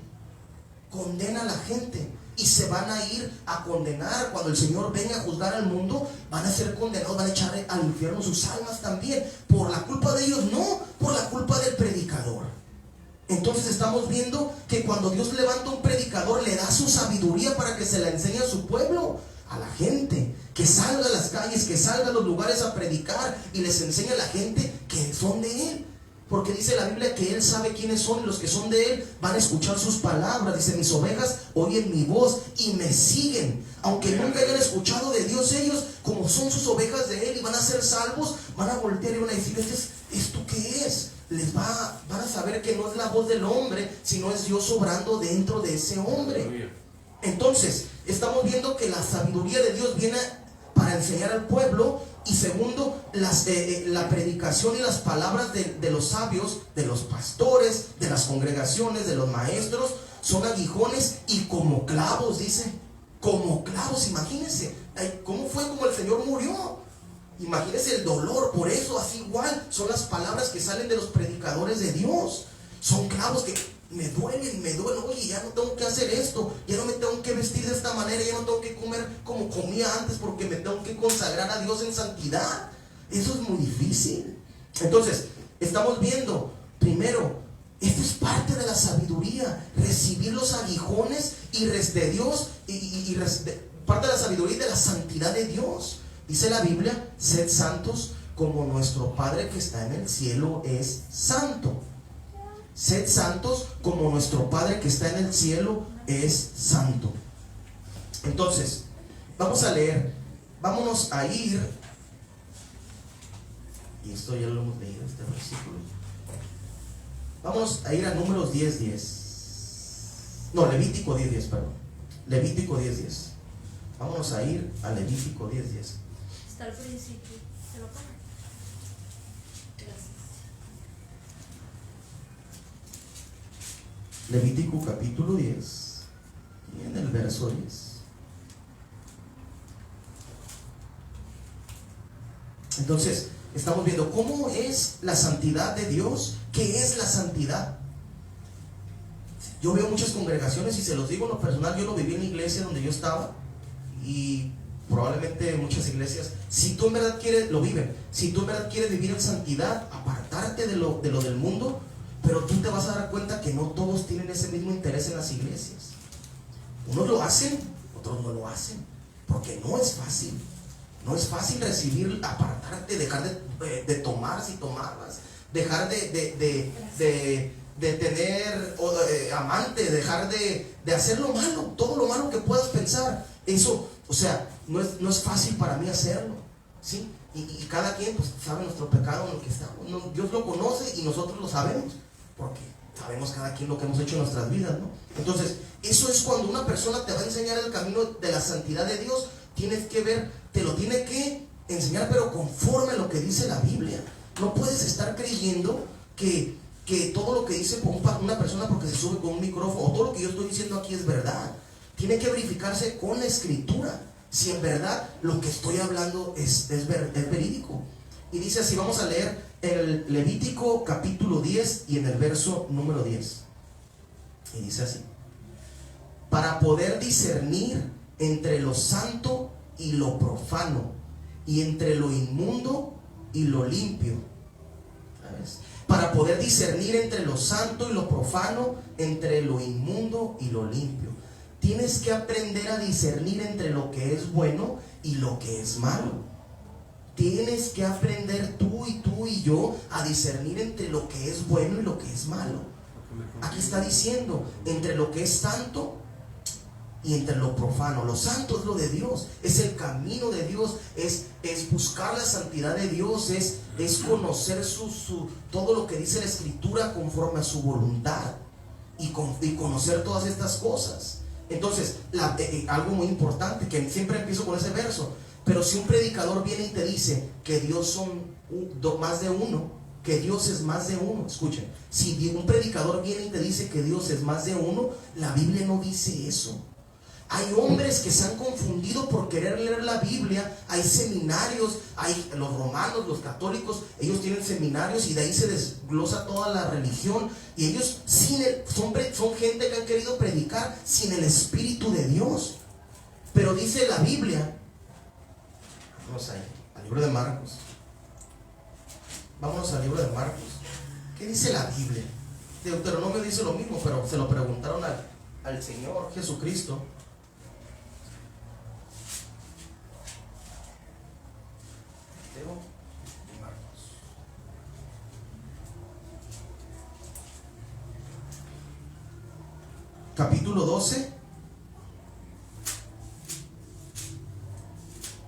condena a la gente. Y se van a ir a condenar. Cuando el Señor venga a juzgar al mundo, van a ser condenados, van a echar al infierno sus almas también. Por la culpa de ellos, no, por la culpa del predicador. Entonces estamos viendo que cuando Dios levanta un predicador, le da su sabiduría para que se la enseñe a su pueblo, a la gente, que salga a las calles, que salga a los lugares a predicar y les enseñe a la gente que son de Él. Porque dice la Biblia que Él sabe quiénes son y los que son de Él van a escuchar sus palabras. Dice, mis ovejas oyen mi voz y me siguen. Aunque nunca hayan escuchado de Dios, ellos, como son sus ovejas de Él y van a ser salvos, van a voltear y van a decir, ¿esto qué es? Van a saber que no es la voz del hombre, sino es Dios obrando dentro de ese hombre. Entonces, estamos viendo que la sabiduría de Dios viene para enseñar al pueblo. Y segundo, la predicación y las palabras de los sabios, de los pastores, de las congregaciones, de los maestros, son aguijones y como clavos, dice. Como clavos, imagínense. ¿Cómo fue como el Señor murió? Imagínense el dolor. Por eso, así igual, son las palabras que salen de los predicadores de Dios. Son clavos que me duelen. Oye, ya no tengo que hacer esto, ya no me tengo que vestir de esta manera, ya no tengo que comer como comía antes, porque me tengo que consagrar a Dios en santidad. Eso es muy difícil. Entonces, estamos viendo, primero, esto es parte de la sabiduría, recibir los aguijones de Dios y parte de la sabiduría y de la santidad de Dios. Dice la Biblia, sed santos como nuestro Padre que está en el cielo es santo. Sed santos como nuestro Padre que está en el cielo es santo. Entonces, vamos a leer, vámonos a ir, y esto ya lo hemos leído, este versículo. Vamos a ir a Números 10:10. No, Levítico 10:10, perdón. Levítico 10:10. Vámonos a ir a Levítico 10:10. Está al principio. ¿Se lo pone? Gracias. Levítico capítulo 10 y en el verso 10. Entonces, estamos viendo cómo es la santidad de Dios. ¿Qué es la santidad? Yo veo muchas congregaciones y se los digo en lo personal, yo lo viví en la iglesia donde yo estaba y probablemente muchas iglesias, si tú en verdad quieres, lo viven, si tú en verdad quieres vivir en santidad, apartarte de lo del mundo, pero tú te vas a dar cuenta que no todos tienen ese mismo interés en las iglesias. Unos lo hacen, otros no lo hacen, porque no es fácil. No es fácil recibir, apartarte, dejar de tomar si tomabas, dejar de de tener amante, dejar de hacer lo malo, todo lo malo que puedas pensar. Eso, o sea, no es fácil para mí hacerlo, ¿sí? Y cada quien pues sabe nuestro pecado en el que estamos. Dios lo conoce y nosotros lo sabemos, porque sabemos cada quien lo que hemos hecho en nuestras vidas, ¿no? Entonces, eso es cuando una persona te va a enseñar el camino de la santidad de Dios. Tienes que ver, te lo tiene que enseñar, pero conforme a lo que dice la Biblia. No puedes estar creyendo que todo lo que dice una persona porque se sube con un micrófono, o todo lo que yo estoy diciendo aquí es verdad. Tiene que verificarse con la Escritura si en verdad lo que estoy hablando es verídico. Y dice así, vamos a leer el Levítico capítulo 10 y en el verso número 10. Y dice así: para poder discernir entre lo santo y lo profano, y entre lo inmundo y lo limpio. ¿Sabes? Para poder discernir entre lo santo y lo profano, entre lo inmundo y lo limpio. Tienes que aprender a discernir entre lo que es bueno y lo que es malo. Tienes que aprender tú y yo a discernir entre lo que es bueno y lo que es malo. Aquí está diciendo entre lo que es santo y entre lo profano. Lo santo es lo de Dios, es el camino de Dios, es buscar la santidad de Dios, es conocer todo lo que dice la Escritura conforme a su voluntad, y conocer todas estas cosas. Entonces, algo muy importante, que siempre empiezo con ese verso: pero si un predicador viene y te dice que Dios son más de uno, que Dios es más de uno, escuchen, si un predicador viene y te dice que Dios es más de uno, la Biblia no dice eso. Hay hombres que se han confundido por querer leer la Biblia. Hay seminarios, los romanos, los católicos, ellos tienen seminarios y de ahí se desglosa toda la religión. Y ellos son gente que han querido predicar sin el Espíritu de Dios. Pero dice la Biblia, vamos ahí, al libro de Marcos. Vámonos al libro de Marcos. ¿Qué dice la Biblia? Deuteronomio dice lo mismo, pero se lo preguntaron al Señor Jesucristo. Capítulo 12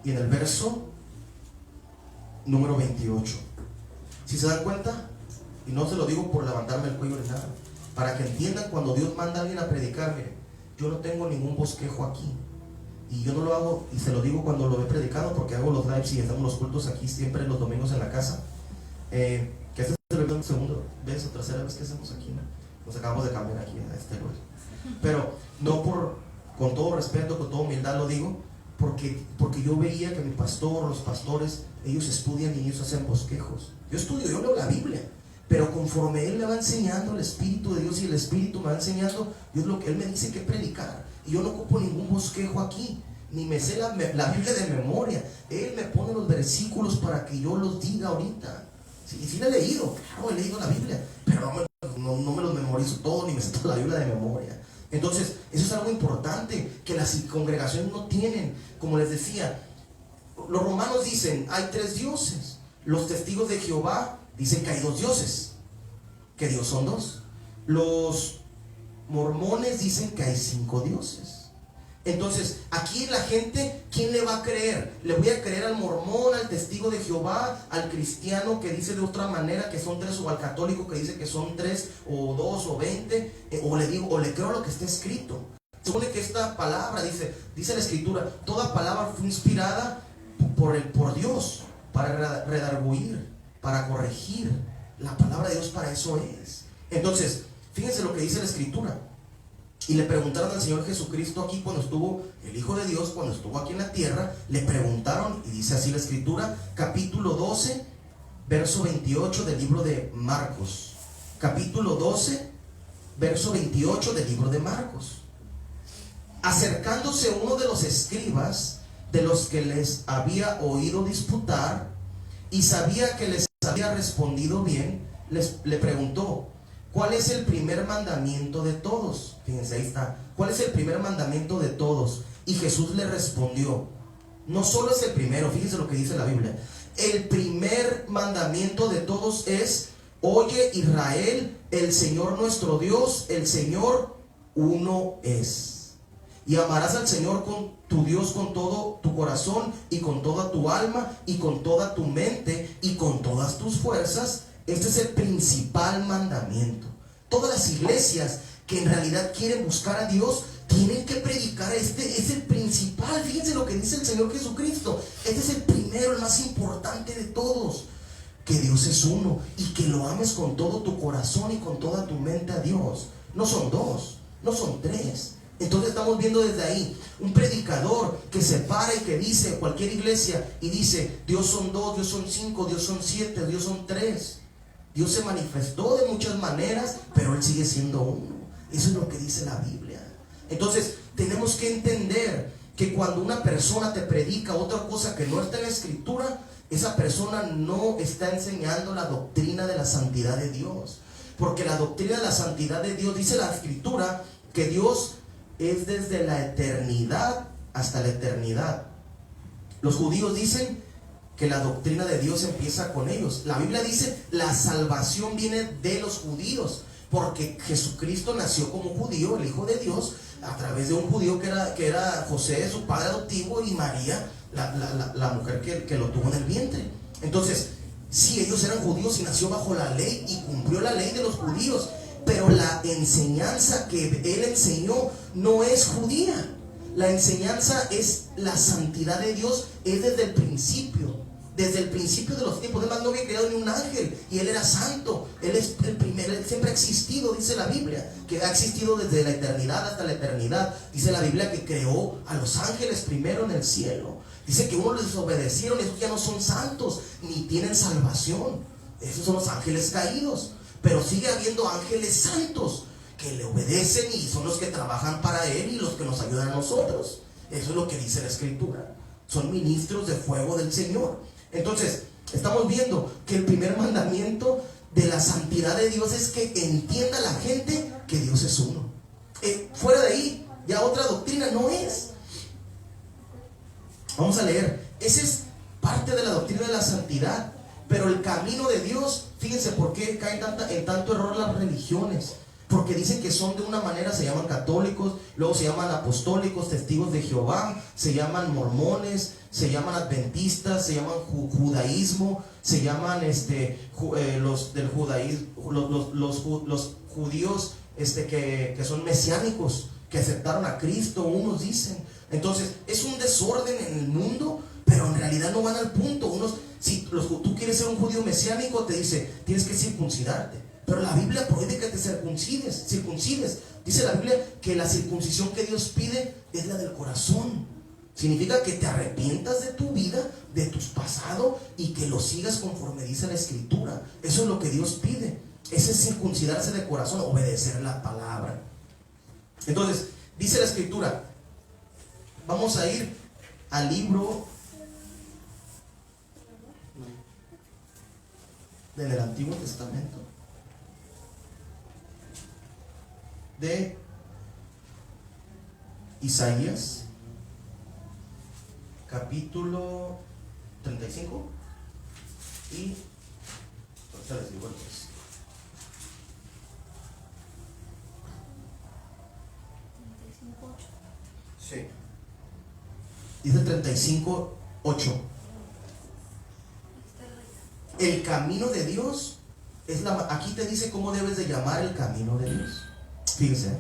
y en el verso número 28. Si se dan cuenta, y no se lo digo por levantarme el cuello ni nada, para que entiendan, cuando Dios manda a alguien a predicar, mire, yo no tengo ningún bosquejo aquí, y yo no lo hago, y se lo digo cuando lo he predicado, porque hago los lives y hacemos los cultos aquí siempre los domingos en la casa, que este es el segundo vez o tercera vez que hacemos aquí, ¿no? Nos acabamos de cambiar aquí a este lugar. Pero no con todo respeto, con toda humildad lo digo, porque yo veía que mi pastor, los pastores, ellos estudian y ellos hacen bosquejos. Yo estudio, yo leo la Biblia, pero conforme Él me va enseñando el Espíritu de Dios, y el Espíritu me va enseñando, Dios lo que Él me dice que predicar, y yo no ocupo ningún bosquejo aquí, ni me sé la Biblia de memoria. Él me pone los versículos para que yo los diga ahorita. Y sí la he leído, claro, he leído la Biblia, pero no me los memorizo todo, ni me sé toda la Biblia de memoria. Entonces, eso es algo importante que las congregaciones no tienen. Como les decía, los romanos dicen, hay 3 dioses. Los testigos de Jehová dicen que hay 2 dioses, que Dios son 2. Los mormones dicen que hay 5 dioses. Entonces, aquí la gente, ¿quién le va a creer? ¿Le voy a creer al mormón, al testigo de Jehová, al cristiano que dice de otra manera que son 3, o al católico que dice que son 3 o 2 o 20? O le creo lo que está escrito. Se supone que esta palabra, dice la Escritura, toda palabra fue inspirada por Dios para redarguir, para corregir. La palabra de Dios para eso es. Entonces, fíjense lo que dice la Escritura. Y le preguntaron al Señor Jesucristo aquí cuando estuvo, el Hijo de Dios, cuando estuvo aquí en la tierra, le preguntaron, y dice así la Escritura, capítulo 12, verso 28 del libro de Marcos. Capítulo 12, verso 28 del libro de Marcos. Acercándose uno de los escribas, de los que les había oído disputar, y sabía que les había respondido bien, le preguntó, ¿cuál es el primer mandamiento de todos? Fíjense, ahí está. ¿Cuál es el primer mandamiento de todos? Y Jesús le respondió, no solo es el primero, fíjense lo que dice la Biblia. El primer mandamiento de todos es, Oye Israel, el Señor nuestro Dios, el Señor uno es. Y amarás al Señor con tu Dios con todo tu corazón y con toda tu alma y con toda tu mente y con todas tus fuerzas. Este es el principal mandamiento. Todas las iglesias que en realidad quieren buscar a Dios tienen que predicar este. Es el principal. Fíjense lo que dice el Señor Jesucristo. Este es el primero, el más importante de todos. Que Dios es uno y que lo ames con todo tu corazón y con toda tu mente a Dios. No son dos, no son tres. Entonces estamos viendo desde ahí un predicador que se para y que dice, cualquier iglesia, y dice: Dios son dos, Dios son cinco, Dios son siete, Dios son tres. Dios se manifestó de muchas maneras, pero Él sigue siendo uno. Eso es lo que dice la Biblia. Entonces tenemos que entender que cuando una persona te predica otra cosa que no está en la Escritura, esa persona no está enseñando la doctrina de la santidad de Dios. Porque la doctrina de la santidad de Dios, dice la Escritura, que Dios es desde la eternidad hasta la eternidad. Los judíos dicen que la doctrina de Dios empieza con ellos. La Biblia dice: la salvación viene de los judíos, porque Jesucristo nació como judío, el Hijo de Dios, a través de un judío que era José, su padre adoptivo, y María, la mujer que lo tuvo en el vientre. Entonces, sí, ellos eran judíos y nació bajo la ley y cumplió la ley de los judíos, pero la enseñanza que Él enseñó no es judía. La enseñanza es la santidad de Dios, es desde el principio de los tiempos. Además, no había creado ni un ángel y Él era santo. Él es el primero, Él siempre ha existido, dice la Biblia, que ha existido desde la eternidad hasta la eternidad. Dice la Biblia que creó a los ángeles primero en el cielo. Dice que unos les desobedecieron, esos ya no son santos ni tienen salvación. Esos son los ángeles caídos. Pero sigue habiendo ángeles santos que le obedecen y son los que trabajan para Él y los que nos ayudan a nosotros. Eso es lo que dice la Escritura. Son ministros de fuego del Señor. Entonces, estamos viendo que el primer mandamiento de la santidad de Dios es que entienda la gente que Dios es uno. Fuera de ahí, ya otra doctrina no es. Vamos a leer. Esa es parte de la doctrina de la santidad. Pero el camino de Dios, fíjense por qué caen en tanto error las religiones. Porque dicen que son de una manera, se llaman católicos, luego se llaman apostólicos, testigos de Jehová, se llaman mormones, se llaman adventistas, se llaman judaísmo, se llaman los del judaísmo, los judíos que son mesiánicos, que aceptaron a Cristo, unos dicen. Entonces es un desorden en el mundo, pero en realidad no van al punto. Si tú quieres ser un judío mesiánico, te dice: tienes que circuncidarte. Pero la Biblia prohíbe que te circuncides. Dice la Biblia que la circuncisión que Dios pide es la del corazón. Significa que te arrepientas de tu vida, de tus pasados, y que lo sigas conforme dice la Escritura. Eso es lo que Dios pide. Ese es circuncidarse de corazón, obedecer la palabra. Entonces, dice la Escritura. Vamos a ir al libro del Antiguo Testamento de Isaías, capítulo 35, y ahorita les digo el texto. Sí. Dice 35:8. El camino de Dios es aquí te dice cómo debes de llamar el camino de Dios. Fíjense,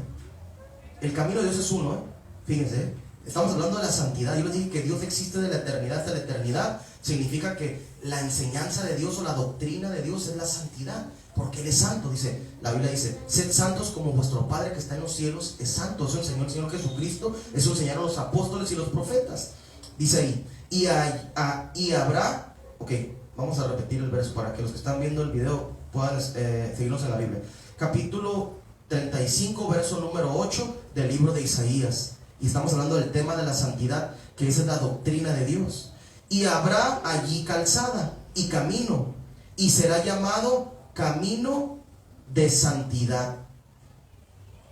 el camino de Dios es uno, fíjense, estamos hablando de la santidad. Yo les dije que Dios existe de la eternidad hasta la eternidad. Significa que la enseñanza de Dios o la doctrina de Dios es la santidad, porque Él es santo. Dice, la Biblia dice: sed santos como vuestro Padre que está en los cielos es santo. Eso enseñó el Señor Jesucristo, eso enseñaron los apóstoles y los profetas. Dice ahí, y habrá, vamos a repetir el verso para que los que están viendo el video puedan seguirnos en la Biblia. Capítulo 35, verso número 8 del libro de Isaías. Y estamos hablando del tema de la santidad, que esa es la doctrina de Dios. Y habrá allí calzada y camino, y será llamado camino de santidad.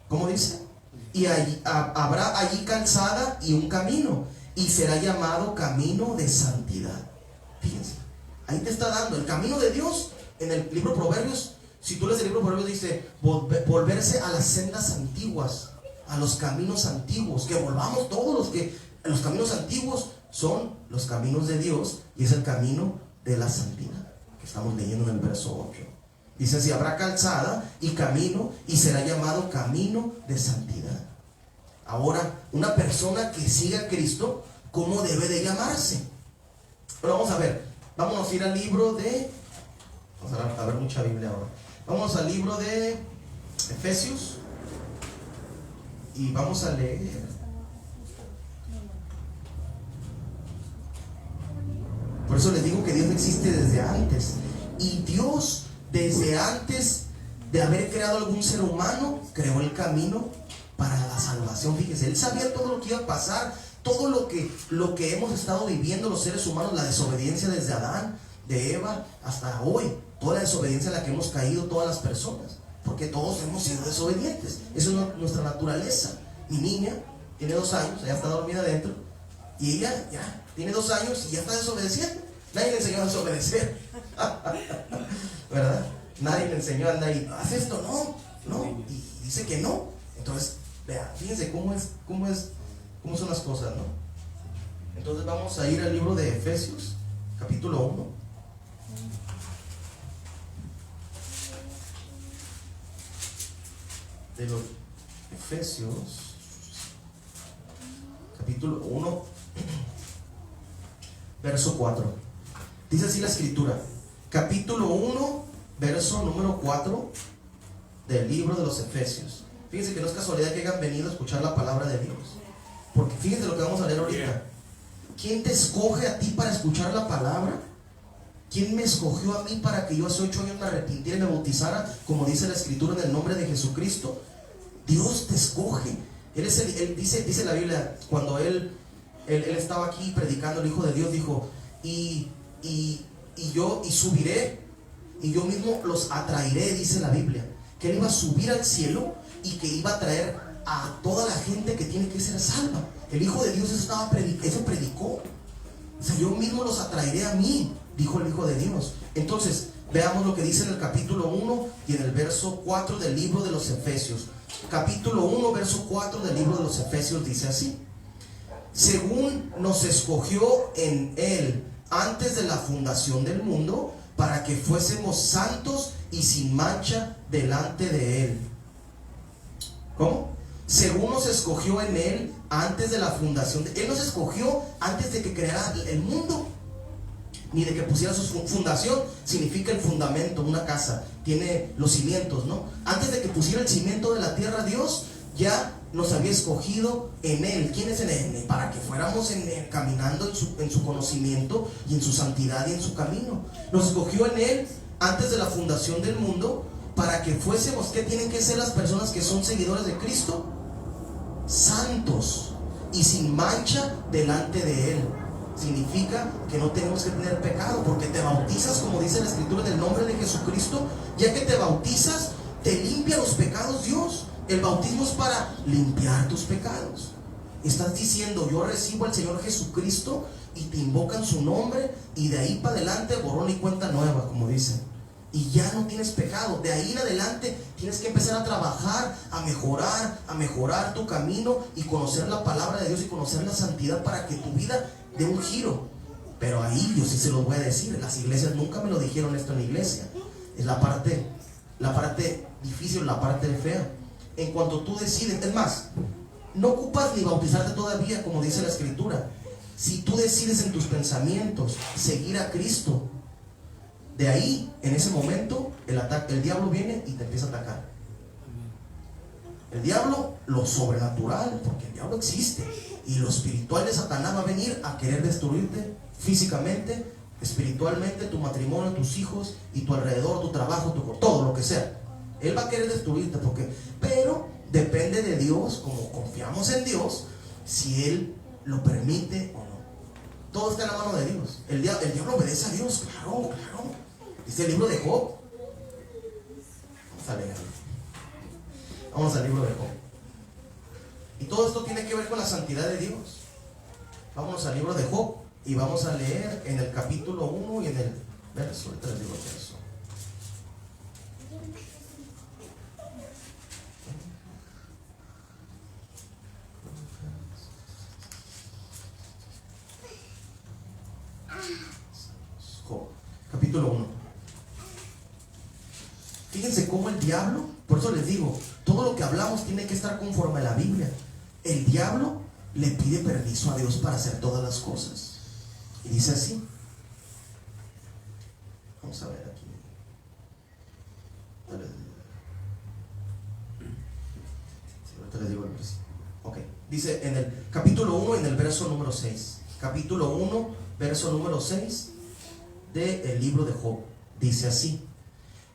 ¿Cómo dice? Y habrá allí calzada y un camino, y será llamado camino de santidad. Fíjense, ahí te está dando el camino de Dios. En el libro Proverbios Si tú lees el libro de Proverbios, dice volverse a las sendas antiguas, a los caminos antiguos, que volvamos todos los caminos antiguos son los caminos de Dios y es el camino de la santidad, que estamos leyendo en el verso 8. Dice: si habrá calzada y camino, y será llamado camino de santidad. Ahora, una persona que siga a Cristo, ¿cómo debe de llamarse? Pero vamos a ver, vámonos a ir al libro de... Vamos a ver mucha Biblia ahora. Vamos al libro de Efesios y vamos a leer. Por eso les digo que Dios existe desde antes. Y Dios, desde antes de haber creado algún ser humano, creó el camino para la salvación. Fíjese, Él sabía todo lo que iba a pasar, todo lo que hemos estado viviendo los seres humanos, la desobediencia desde Adán, de Eva, hasta hoy. Toda la desobediencia en la que hemos caído todas las personas, porque todos hemos sido desobedientes. Eso es nuestra naturaleza. Mi niña tiene 2 años, ella está dormida adentro, y ella ya tiene 2 años y ya está desobedeciendo. Nadie le enseñó a desobedecer. ¿Verdad? Nadie le enseñó a andar y haz esto, no, y dice que no. Entonces, vea, fíjense cómo son las cosas, ¿no? Entonces vamos a ir al libro de Efesios, capítulo 1. De los Efesios, capítulo 1, verso 4. Dice así la escritura, capítulo 1, verso número 4 del libro de los Efesios. Fíjense que no es casualidad que hayan venido a escuchar la palabra de Dios, porque fíjense lo que vamos a leer ahorita. ¿Quién te escoge a ti para escuchar la palabra? ¿Quién me escogió a mí para que yo hace 8 años me arrepintiera y me bautizara, como dice la escritura, en el nombre de Jesucristo? Dios te escoge. Él dice la Biblia, cuando él estaba aquí predicando, el Hijo de Dios dijo: y yo subiré, y yo mismo los atraeré, dice la Biblia, que Él iba a subir al cielo y que iba a traer a toda la gente que tiene que ser salva. El Hijo de Dios eso predicó. O sea, yo mismo los atraeré a mí, dijo el Hijo de Dios. Entonces, veamos lo que dice en el capítulo 1 y en el verso 4 del libro de los Efesios. Capítulo 1, verso 4 del libro de los Efesios dice así: según nos escogió en Él antes de la fundación del mundo, para que fuésemos santos y sin mancha delante de Él. ¿Cómo? Según nos escogió en Él antes de la fundación Él nos escogió antes de que creara el mundo, ni de que pusiera su fundación. Significa el fundamento, una casa tiene los cimientos, ¿no? Antes de que pusiera el cimiento de la tierra, Dios ya nos había escogido en Él. ¿Quién es en Él? Para que fuéramos caminando en su conocimiento y en su santidad y en su camino. Nos escogió en Él antes de la fundación del mundo, para que fuésemos, ¿qué tienen que ser las personas que son seguidores de Cristo? Santos y sin mancha delante de Él. Significa que no tenemos que tener pecado, porque te bautizas, como dice la escritura, en el nombre de Jesucristo. Ya que te bautizas, te limpia los pecados Dios. El bautismo es para limpiar tus pecados. Estás diciendo: yo recibo al Señor Jesucristo, y te invocan su nombre, y de ahí para adelante borrón y cuenta nueva, como dicen. Y ya no tienes pecado. De ahí en adelante tienes que empezar a trabajar, a mejorar tu camino y conocer la palabra de Dios y conocer la santidad, para que tu vida dé un giro. Pero ahí yo sí se los voy a decir, las iglesias nunca me lo dijeron esto en la iglesia. Es la parte difícil, la parte fea. En cuanto tú decides, es más, no ocupas ni bautizarte todavía, como dice la escritura. Si tú decides en tus pensamientos seguir a Cristo, de ahí, en ese momento, el diablo viene y te empieza a atacar. El diablo, lo sobrenatural, porque el diablo existe, y lo espiritual de Satanás va a venir a querer destruirte físicamente, espiritualmente, tu matrimonio, tus hijos y tu alrededor, tu trabajo, todo lo que sea. Él va a querer destruirte, pero depende de Dios, como confiamos en Dios, si Él lo permite o no. Todo está en la mano de Dios. El diablo obedece a Dios, claro. Dice el libro de Job. Vamos a leerlo. Vamos al libro de Job. Y todo esto tiene que ver con la santidad de Dios. Vámonos al libro de Job y vamos a leer en el capítulo 1 y en el verso. Ahorita les digo el verso. capítulo 1. Fíjense cómo el diablo, por eso les digo, todo lo que hablamos tiene que estar conforme a la Biblia. El diablo le pide permiso a Dios para hacer todas las cosas. Y dice así. Vamos a ver aquí. Ahorita les digo el versículo. Ok. Dice en el capítulo 1, en el verso número 6. Capítulo 1, verso número 6 del libro de Job. Dice así: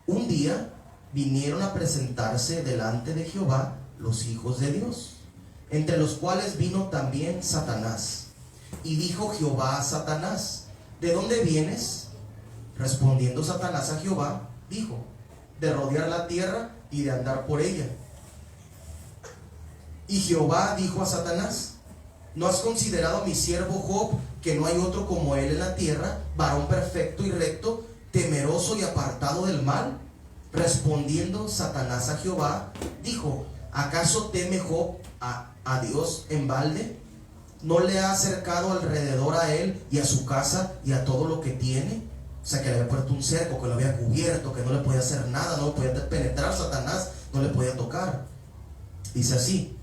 un día vinieron a presentarse delante de Jehová los hijos de Dios, entre los cuales vino también Satanás. Y dijo Jehová a Satanás: ¿de dónde vienes? Respondiendo Satanás a Jehová, dijo: de rodear la tierra y de andar por ella. Y Jehová dijo a Satanás: ¿no has considerado a mi siervo Job, que no hay otro como él en la tierra, varón perfecto y recto, temeroso y apartado del mal? Respondiendo Satanás a Jehová, dijo: ¿acaso teme Job a Dios en balde? ¿No le ha acercado alrededor a él y a su casa y a todo lo que tiene? O sea, que le había puesto un cerco, que lo había cubierto, que no le podía hacer nada, no lo podía penetrar Satanás, no le podía tocar. Dice así: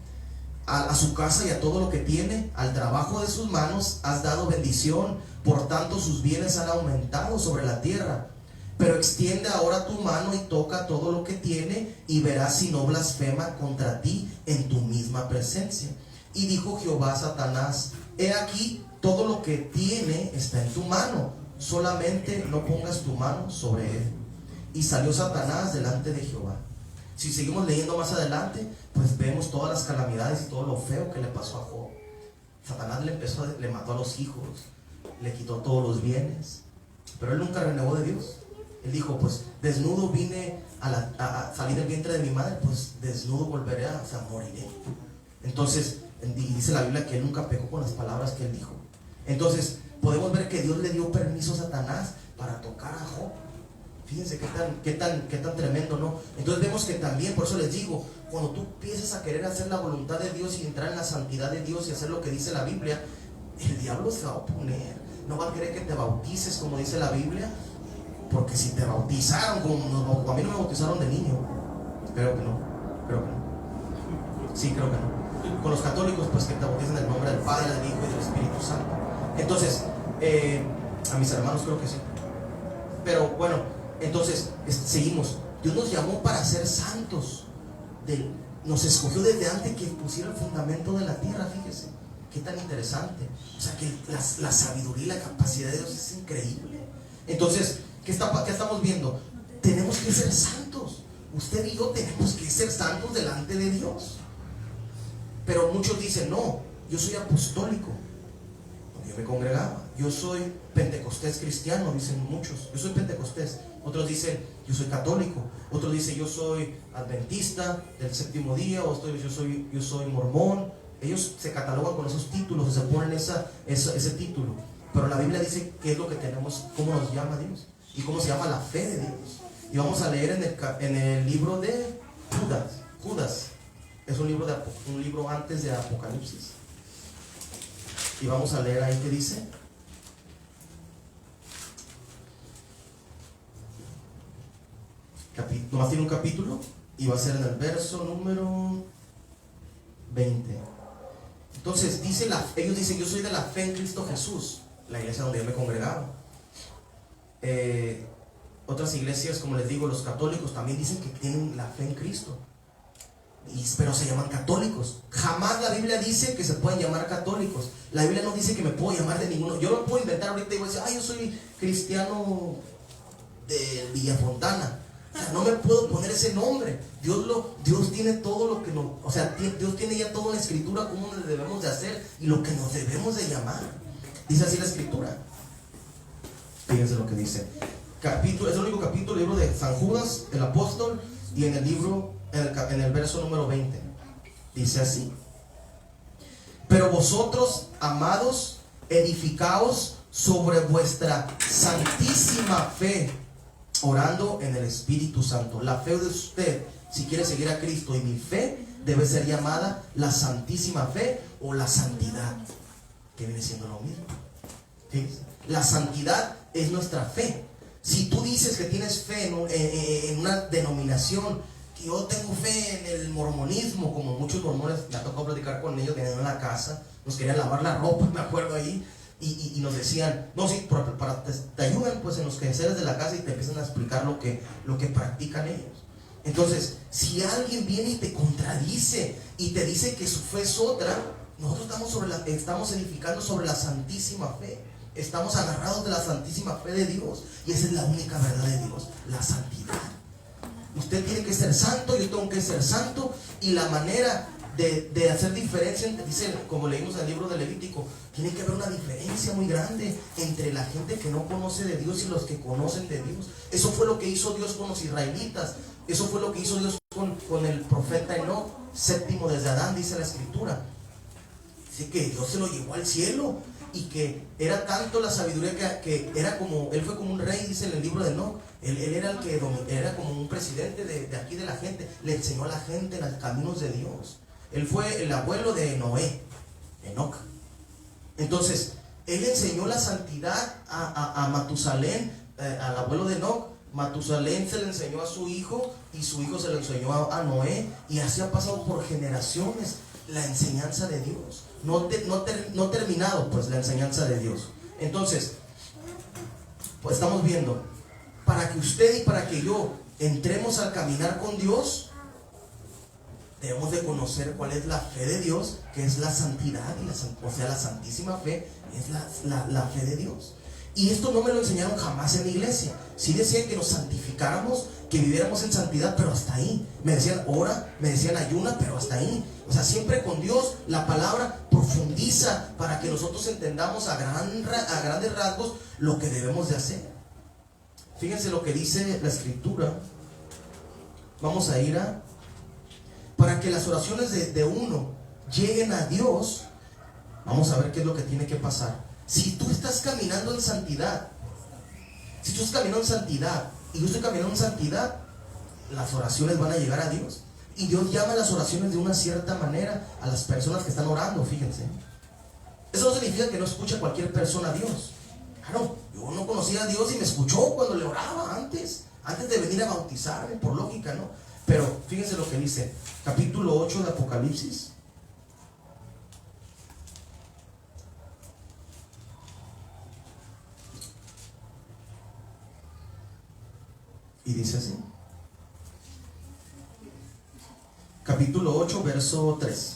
a su casa y a todo lo que tiene, al trabajo de sus manos has dado bendición, por tanto sus bienes han aumentado sobre la tierra. Pero extiende ahora tu mano y toca todo lo que tiene, y verás si no blasfema contra ti en tu misma presencia. Y dijo Jehová a Satanás: he aquí, todo lo que tiene está en tu mano, solamente no pongas tu mano sobre él. Y salió Satanás delante de Jehová. Si seguimos leyendo más adelante, pues vemos todas las calamidades y todo lo feo que le pasó a Job. Satanás le mató a los hijos, le quitó todos los bienes, pero él nunca renegó de Dios. Él dijo: pues desnudo vine a salir del vientre de mi madre, pues desnudo volveré a moriré. Entonces dice la Biblia que él nunca pecó con las palabras que él dijo. Entonces podemos ver que Dios le dio permiso a Satanás para tocar a Job. Fíjense qué tan tremendo, ¿no? Entonces vemos que también, por eso les digo, cuando tú empiezas a querer hacer la voluntad de Dios y entrar en la santidad de Dios y hacer lo que dice la Biblia, el diablo se va a oponer. No va a querer que te bautices como dice la Biblia, porque si te bautizaron, como a mí no me bautizaron de niño, creo que no. Sí, creo que no. Con los católicos, pues que te bauticen en el nombre del Padre, del Hijo y del Espíritu Santo. Entonces, a mis hermanos creo que sí. Pero bueno, entonces seguimos. Dios nos llamó para ser santos. Nos escogió desde antes que pusiera el fundamento de la tierra. Fíjese, qué tan interesante. O sea que la sabiduría y la capacidad de Dios es increíble. Entonces, ¿qué estamos viendo? Tenemos que ser santos. Usted y yo tenemos que ser santos delante de Dios. Pero muchos dicen: no, yo soy apostólico, yo me congregaba. Yo soy pentecostés cristiano, dicen muchos. Yo soy pentecostés. Otros dicen: yo soy católico. Otros dicen: yo soy adventista del séptimo día. O yo soy mormón. Ellos se catalogan con esos títulos, o se ponen ese título. Pero la Biblia dice qué es lo que tenemos, cómo nos llama Dios y cómo se llama la fe de Dios. Y vamos a leer en el libro de Judas. Es un libro antes de Apocalipsis. Y vamos a leer ahí que dice: nomás tiene un capítulo y va a ser en el verso número 20. Entonces ellos dicen: yo soy de la fe en Cristo Jesús. La iglesia donde yo me congregaba. Otras iglesias, como les digo, los católicos también dicen que tienen la fe en Cristo, pero se llaman católicos. Jamás la Biblia dice que se pueden llamar católicos. La Biblia no dice que me puedo llamar de ninguno. Yo lo puedo inventar ahorita y voy a decir: yo soy cristiano de Villafontana. O sea, no me puedo poner ese nombre. Dios tiene todo lo que nos... O sea, Dios tiene ya toda la escritura, cómo nos debemos de hacer y lo que nos debemos de llamar. Dice así la escritura. Fíjense lo que dice. Es el único capítulo, libro de San Judas, el apóstol, y en el libro, en el verso número 20, dice así: pero vosotros, amados, edificaos sobre vuestra santísima fe, orando en el Espíritu Santo. La fe de usted, si quiere seguir a Cristo, y mi fe debe ser llamada la santísima fe o la santidad, que viene siendo lo mismo. ¿Sí? La santidad es nuestra fe. Si tú dices que tienes fe en una denominación, que yo tengo fe en el mormonismo, como muchos mormones, me ha tocado platicar con ellos, venían a la casa, nos querían lavar la ropa, me acuerdo ahí, y nos decían, no, sí, te ayudan pues en los quehaceres de la casa y te empiezan a explicar lo que practican ellos. Entonces, si alguien viene y te contradice y te dice que su fe es otra, nosotros estamos edificando sobre la santísima fe. Estamos agarrados de la santísima fe de Dios. Y esa es la única verdad de Dios, la santidad. Usted tiene que ser santo, yo tengo que ser santo. Y la manera de hacer diferencia, dice, como leímos en el libro de Levítico, tiene que haber una diferencia muy grande entre la gente que no conoce de Dios y los que conocen de Dios. Eso fue lo que hizo Dios con los israelitas. Eso fue lo que hizo Dios con el profeta Enoc, séptimo desde Adán, dice la escritura. Dice que Dios se lo llevó al cielo y que era tanto la sabiduría que era como, él fue como un rey, dice en el libro de Enoc. Él era el que era como un presidente de aquí de la gente. Le enseñó a la gente los caminos de Dios. Él fue el abuelo de Noé, Enoc. Entonces, él enseñó la santidad a Matusalén, al abuelo de Enoc. Matusalén se le enseñó a su hijo y su hijo se le enseñó a Noé, y así ha pasado por generaciones la enseñanza de Dios. No terminado pues la enseñanza de Dios. Entonces, pues estamos viendo, para que usted y para que yo entremos al caminar con Dios, debemos de conocer cuál es la fe de Dios, que es la santidad, o sea, la santísima fe es la fe de Dios. Y esto no me lo enseñaron jamás en la iglesia. Sí decían que nos santificáramos, que viviéramos en santidad, pero hasta ahí. Me decían ora, me decían ayuna, pero hasta ahí. O sea, siempre con Dios la palabra profundiza para que nosotros entendamos a grandes rasgos lo que debemos de hacer. Fíjense lo que dice la escritura. Vamos a ir para que las oraciones de uno lleguen a Dios. Vamos a ver qué es lo que tiene que pasar. Si tú estás caminando en santidad, si tú estás caminando en santidad y yo estoy caminando en santidad, las oraciones van a llegar a Dios. Y Dios llama las oraciones de una cierta manera a las personas que están orando, fíjense. Eso no significa que no escuche cualquier persona a Dios. Claro, yo no conocía a Dios y me escuchó cuando le oraba antes de venir a bautizarme, por lógica, ¿no? Pero fíjense lo que dice, capítulo 8 de Apocalipsis. Y dice así. Capítulo 8, verso 3.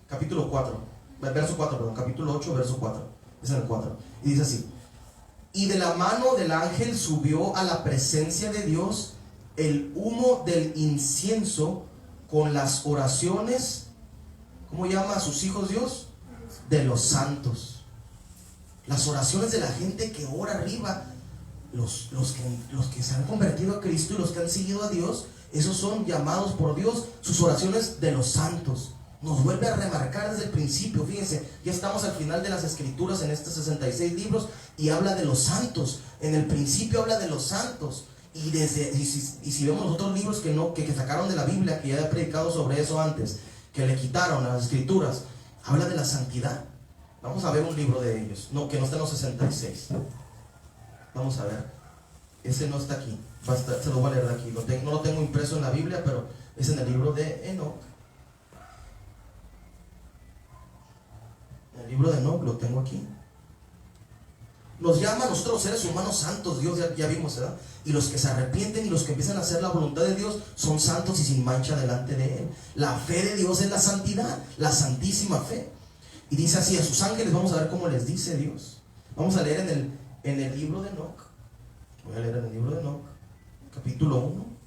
Capítulo 4. Verso 4, perdón. Capítulo 8, verso 4. Es en el 4. Y dice así. Y de la mano del ángel subió a la presencia de Dios el humo del incienso con las oraciones. ¿Cómo llama a sus hijos Dios? De los santos. Las oraciones de la gente que ora arriba, los que se han convertido a Cristo y los que han seguido a Dios, esos son llamados por Dios, sus oraciones de los santos. Nos vuelve a remarcar desde el principio. Fíjense, ya estamos al final de las escrituras en estos 66 libros y habla de los santos. En el principio habla de los santos. Y si vemos los otros libros que sacaron de la Biblia, que ya he predicado sobre eso antes, que le quitaron a las escrituras, habla de la santidad. Vamos a ver un libro de ellos, que no está en los 66. Vamos a ver. Ese no está aquí. Se lo voy a leer de aquí. No lo tengo impreso en la Biblia, pero es en el libro de Enoc. En el libro de Enoc lo tengo aquí. Nos llama a nosotros los seres humanos santos, Dios ya vimos, ¿verdad? Y los que se arrepienten y los que empiezan a hacer la voluntad de Dios son santos y sin mancha delante de Él. La fe de Dios es la santidad, la santísima fe. Y dice así, a sus ángeles, vamos a ver cómo les dice Dios. Vamos a leer en el libro de Enoc. Voy a leer en el libro de Enoc, capítulo 1.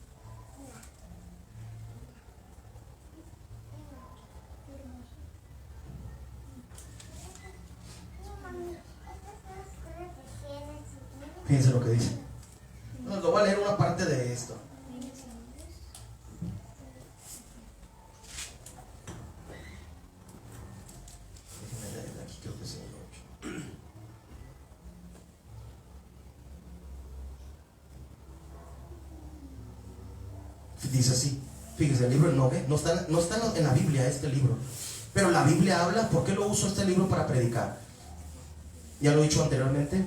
Fíjense lo que dice. Bueno, lo voy a leer una parte de esto. Dice así, fíjense, el libro de Enoc no está en la Biblia este libro, pero la Biblia habla. ¿Por qué lo uso este libro para predicar? Ya lo he dicho anteriormente,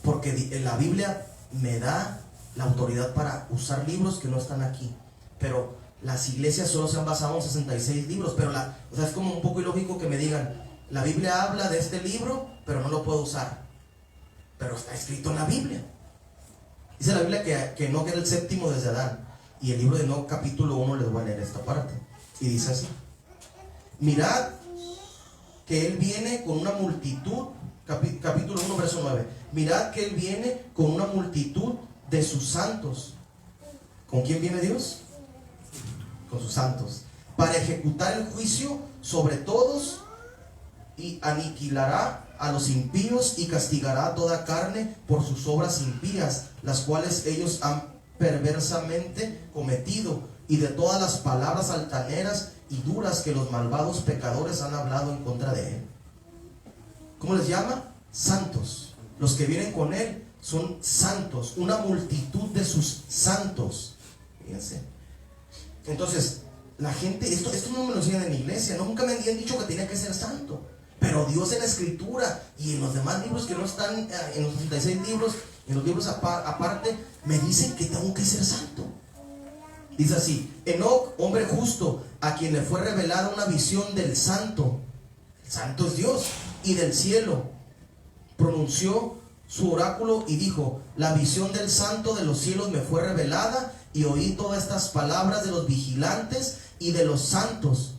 porque la Biblia me da la autoridad para usar libros que no están aquí, pero las iglesias solo se han basado en 66 libros, pero o sea, es como un poco ilógico que me digan, la Biblia habla de este libro, pero no lo puedo usar, pero está escrito en la Biblia. Dice la Biblia que Enoc era el séptimo desde Adán, y el libro de Enoc capítulo 1 les voy a leer esta parte, y dice así: mirad que él viene con una multitud, capítulo 1 verso 9, mirad que él viene con una multitud de sus santos. ¿Con quién viene Dios? Con sus santos, para ejecutar el juicio sobre todos, y aniquilará a los impíos y castigará a toda carne por sus obras impías, las cuales ellos han perversamente cometido, y de todas las palabras altaneras y duras que los malvados pecadores han hablado en contra de él. ¿Cómo les llama? Santos. Los que vienen con él son santos, una multitud de sus santos. Fíjense. Entonces, la gente, esto no me lo enseñan en la iglesia, nunca me habían dicho que tenía que ser santo. Pero Dios en la escritura y en los demás libros que no están en los 66 libros, en los libros aparte, me dicen que tengo que ser santo. Dice así: Enoc, hombre justo, a quien le fue revelada una visión del santo. El santo es Dios. Y del cielo pronunció su oráculo y dijo: la visión del santo de los cielos me fue revelada, y oí todas estas palabras de los vigilantes y de los santos.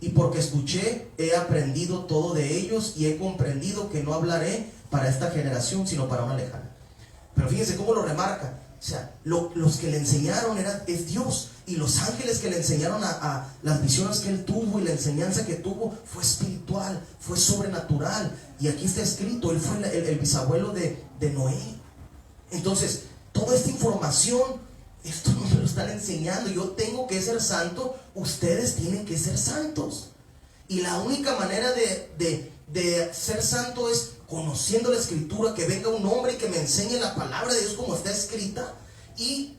Y porque escuché, he aprendido todo de ellos, y he comprendido que no hablaré para esta generación, sino para una lejana. Pero fíjense cómo lo remarca. O sea, los que le enseñaron es Dios, y los ángeles que le enseñaron a las visiones que él tuvo y la enseñanza que tuvo fue espiritual, fue sobrenatural. Y aquí está escrito, él fue el bisabuelo de Noé. Entonces, toda esta información, esto no me lo están enseñando. Yo tengo que ser santo, ustedes tienen que ser santos. Y la única manera de ser santo es conociendo la escritura, que venga un hombre y que me enseñe la palabra de Dios como está escrita, y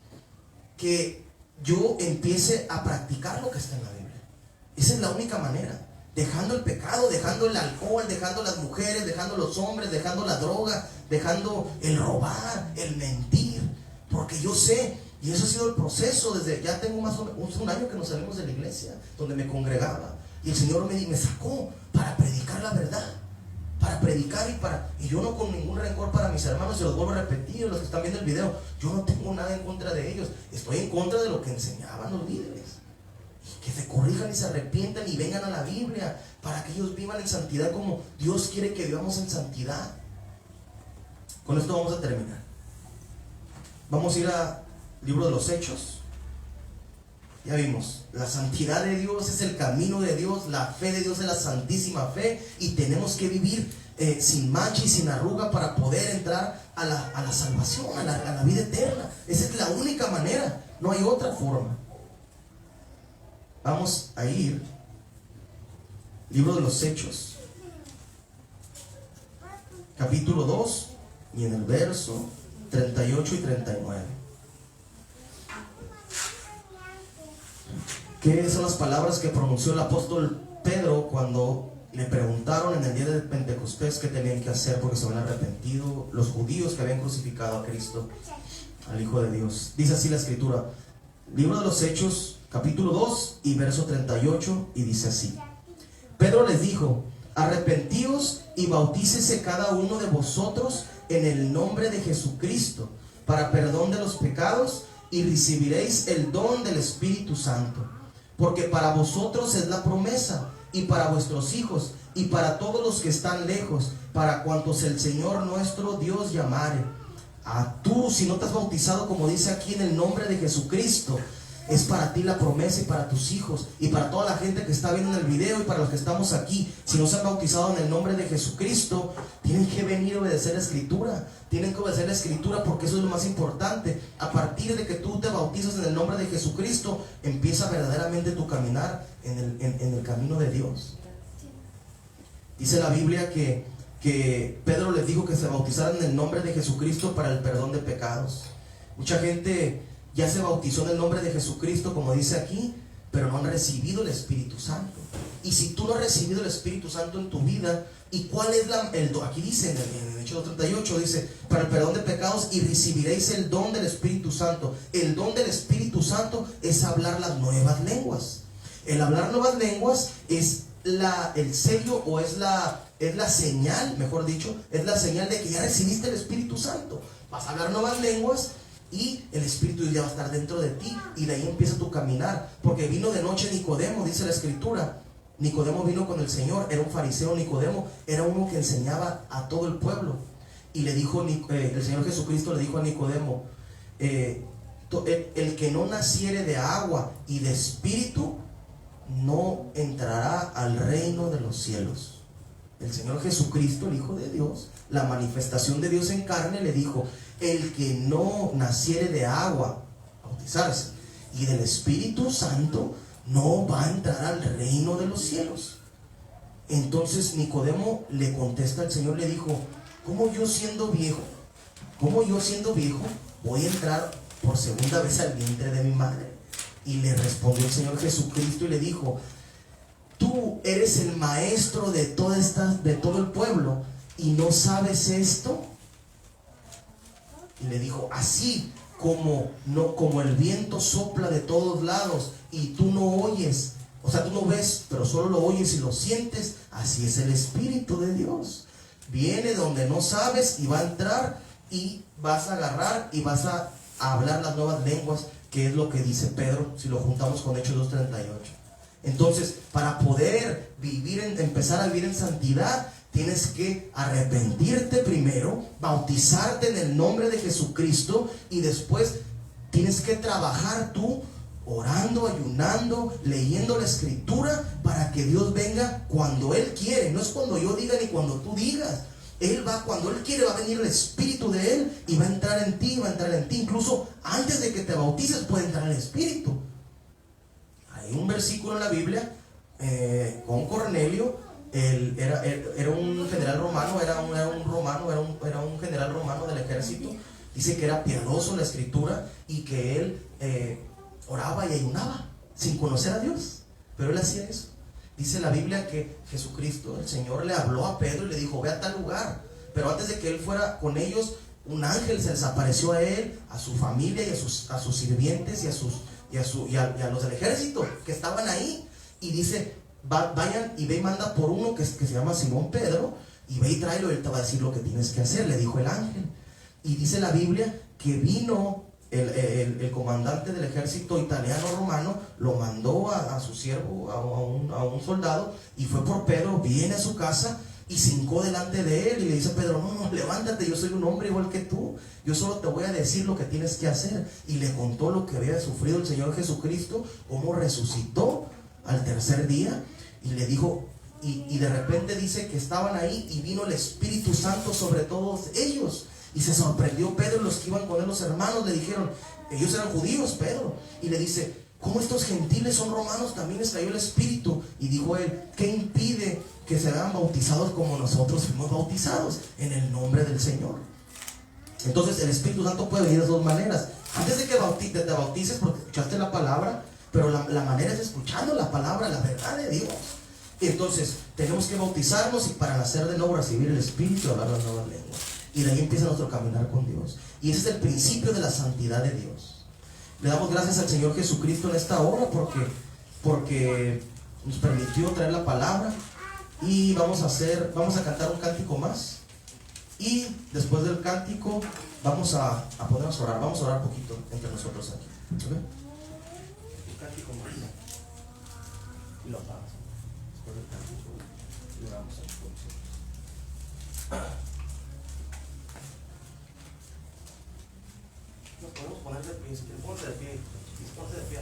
que yo empiece a practicar lo que está en la Biblia. Esa es la única manera. Dejando el pecado, dejando el alcohol, dejando las mujeres, dejando los hombres, dejando la droga, dejando el robar, el mentir. Porque yo sé, y eso ha sido el proceso desde, ya tengo más o menos un año que nos salimos de la iglesia donde me congregaba, y el Señor me sacó para predicar la verdad, para predicar y yo no con ningún rencor para mis hermanos, se los vuelvo a repetir, los que están viendo el video, yo no tengo nada en contra de ellos, estoy en contra de lo que enseñaban los líderes, y que se corrijan y se arrepientan y vengan a la Biblia para que ellos vivan en santidad como Dios quiere que vivamos en santidad. Con esto vamos a terminar. Vamos a ir al libro de los Hechos. Ya vimos, la santidad de Dios es el camino de Dios, la fe de Dios es la santísima fe, y tenemos que vivir sin mancha y sin arruga para poder entrar a la salvación, a la vida eterna. Esa es la única manera, no hay otra forma. Vamos a ir, libro de los Hechos, capítulo 2, y en el verso 38 y 39. ¿Qué son las palabras que pronunció el apóstol Pedro cuando le preguntaron en el día de Pentecostés qué tenían que hacer porque se habían arrepentido los judíos que habían crucificado a Cristo, al Hijo de Dios? Dice así la escritura, libro de los Hechos, capítulo 2 y verso 38, y dice así: Pedro les dijo: arrepentíos y bautícese cada uno de vosotros en el nombre de Jesucristo para perdón de los pecados, y recibiréis el don del Espíritu Santo, porque para vosotros es la promesa, y para vuestros hijos, y para todos los que están lejos, para cuantos el Señor nuestro Dios llamare. Tú, si no te has bautizado, como dice aquí, en el nombre de Jesucristo, es para ti la promesa, y para tus hijos, y para toda la gente que está viendo en el video, y para los que estamos aquí. Si no se han bautizado en el nombre de Jesucristo, tienen que venir a obedecer la escritura. Tienen que obedecer la escritura, porque eso es lo más importante. A partir de que tú te bautizas en el nombre de Jesucristo, empieza verdaderamente tu caminar en el camino de Dios. Dice la Biblia que Pedro les dijo que se bautizaran en el nombre de Jesucristo para el perdón de pecados. Mucha gente ya se bautizó en el nombre de Jesucristo, como dice aquí, pero no han recibido el Espíritu Santo. Y si tú no has recibido el Espíritu Santo en tu vida, ¿y cuál es aquí dice en Hechos 38, dice, para el perdón de pecados y recibiréis el don del Espíritu Santo? El don del Espíritu Santo es hablar las nuevas lenguas. El hablar nuevas lenguas es el sello, o es la señal, mejor dicho, es la señal de que ya recibiste el Espíritu Santo. Vas a hablar nuevas lenguas y el Espíritu ya va a estar dentro de ti, y de ahí empieza tu caminar. Porque vino de noche Nicodemo, dice la Escritura. Nicodemo vino con el Señor, era un fariseo. Nicodemo era uno que enseñaba a todo el pueblo, y le dijo, el Señor Jesucristo le dijo a Nicodemo, el que no naciere de agua y de Espíritu no entrará al reino de los cielos. El Señor Jesucristo, el Hijo de Dios, la manifestación de Dios en carne, le dijo, el que no naciere de agua, bautizarse, y del Espíritu Santo, no va a entrar al reino de los cielos. Entonces Nicodemo le contesta al Señor, le dijo, ¿cómo yo siendo viejo voy a entrar por segunda vez al vientre de mi madre? Y le respondió el Señor Jesucristo y le dijo, tú eres el maestro de todo el pueblo y no sabes esto. Y le dijo, así como el viento sopla de todos lados y tú no oyes, o sea, tú no ves, pero solo lo oyes y lo sientes, así es el Espíritu de Dios. Viene donde no sabes y va a entrar, y vas a agarrar y vas a hablar las nuevas lenguas, que es lo que dice Pedro, si lo juntamos con Hechos 2:38. Entonces, para poder empezar a vivir en santidad, tienes que arrepentirte primero, bautizarte en el nombre de Jesucristo, y después tienes que trabajar tú orando, ayunando, leyendo la Escritura, para que Dios venga cuando Él quiere. No es cuando yo diga ni cuando tú digas. Él va cuando Él quiere, va a venir el Espíritu de Él y va a entrar en ti, Incluso antes de que te bautices puede entrar el Espíritu. Hay un versículo en la Biblia, con Cornelio, era un general romano, era un general romano del ejército. Dice que era piadoso en la Escritura y que él oraba y ayunaba sin conocer a Dios, pero él hacía eso. Dice la Biblia que Jesucristo, el Señor, le habló a Pedro y le dijo, ve a tal lugar. Pero antes de que él fuera con ellos, un ángel se les apareció a él, a su familia y a sus sirvientes y a los del ejército que estaban ahí. Y dice, vayan y ve y manda por uno que se llama Simón Pedro, y ve y tráelo, él te va a decir lo que tienes que hacer, le dijo el ángel. Y dice la Biblia que vino el comandante del ejército italiano romano, lo mandó a su siervo, a un soldado, y fue por Pedro, viene a su casa y se hincó delante de él y le dice a Pedro, no, levántate, yo soy un hombre igual que tú, yo solo te voy a decir lo que tienes que hacer. Y le contó lo que había sufrido el Señor Jesucristo, cómo resucitó al tercer día, y le dijo, y de repente dice que estaban ahí y vino el Espíritu Santo sobre todos ellos. Y se sorprendió Pedro, los que iban con él, los hermanos, le dijeron, ellos eran judíos, Pedro, y le dice, ¿cómo estos gentiles son romanos? También les cayó el Espíritu. Y dijo él, ¿qué impide que se vean bautizados como nosotros fuimos bautizados? En el nombre del Señor. Entonces el Espíritu Santo puede venir de dos maneras. Antes de que te bautices, porque escuchaste la palabra, pero la manera es escuchando la palabra, la verdad de Dios. Y entonces tenemos que bautizarnos y para nacer de nuevo recibir el Espíritu y hablar las nuevas lenguas. Y de ahí empieza nuestro caminar con Dios. Y ese es el principio de la santidad de Dios. Le damos gracias al Señor Jesucristo en esta hora porque nos permitió traer la palabra. Y vamos a cantar un cántico más. Y después del cántico vamos a ponernos a orar. Vamos a orar un poquito entre nosotros aquí. ¿Okay? Un cántico más. Y lo apagamos. Después del cántico y oramos a todos. Nos podemos poner de pie, si quieres, ponte de pie, ponte de pie.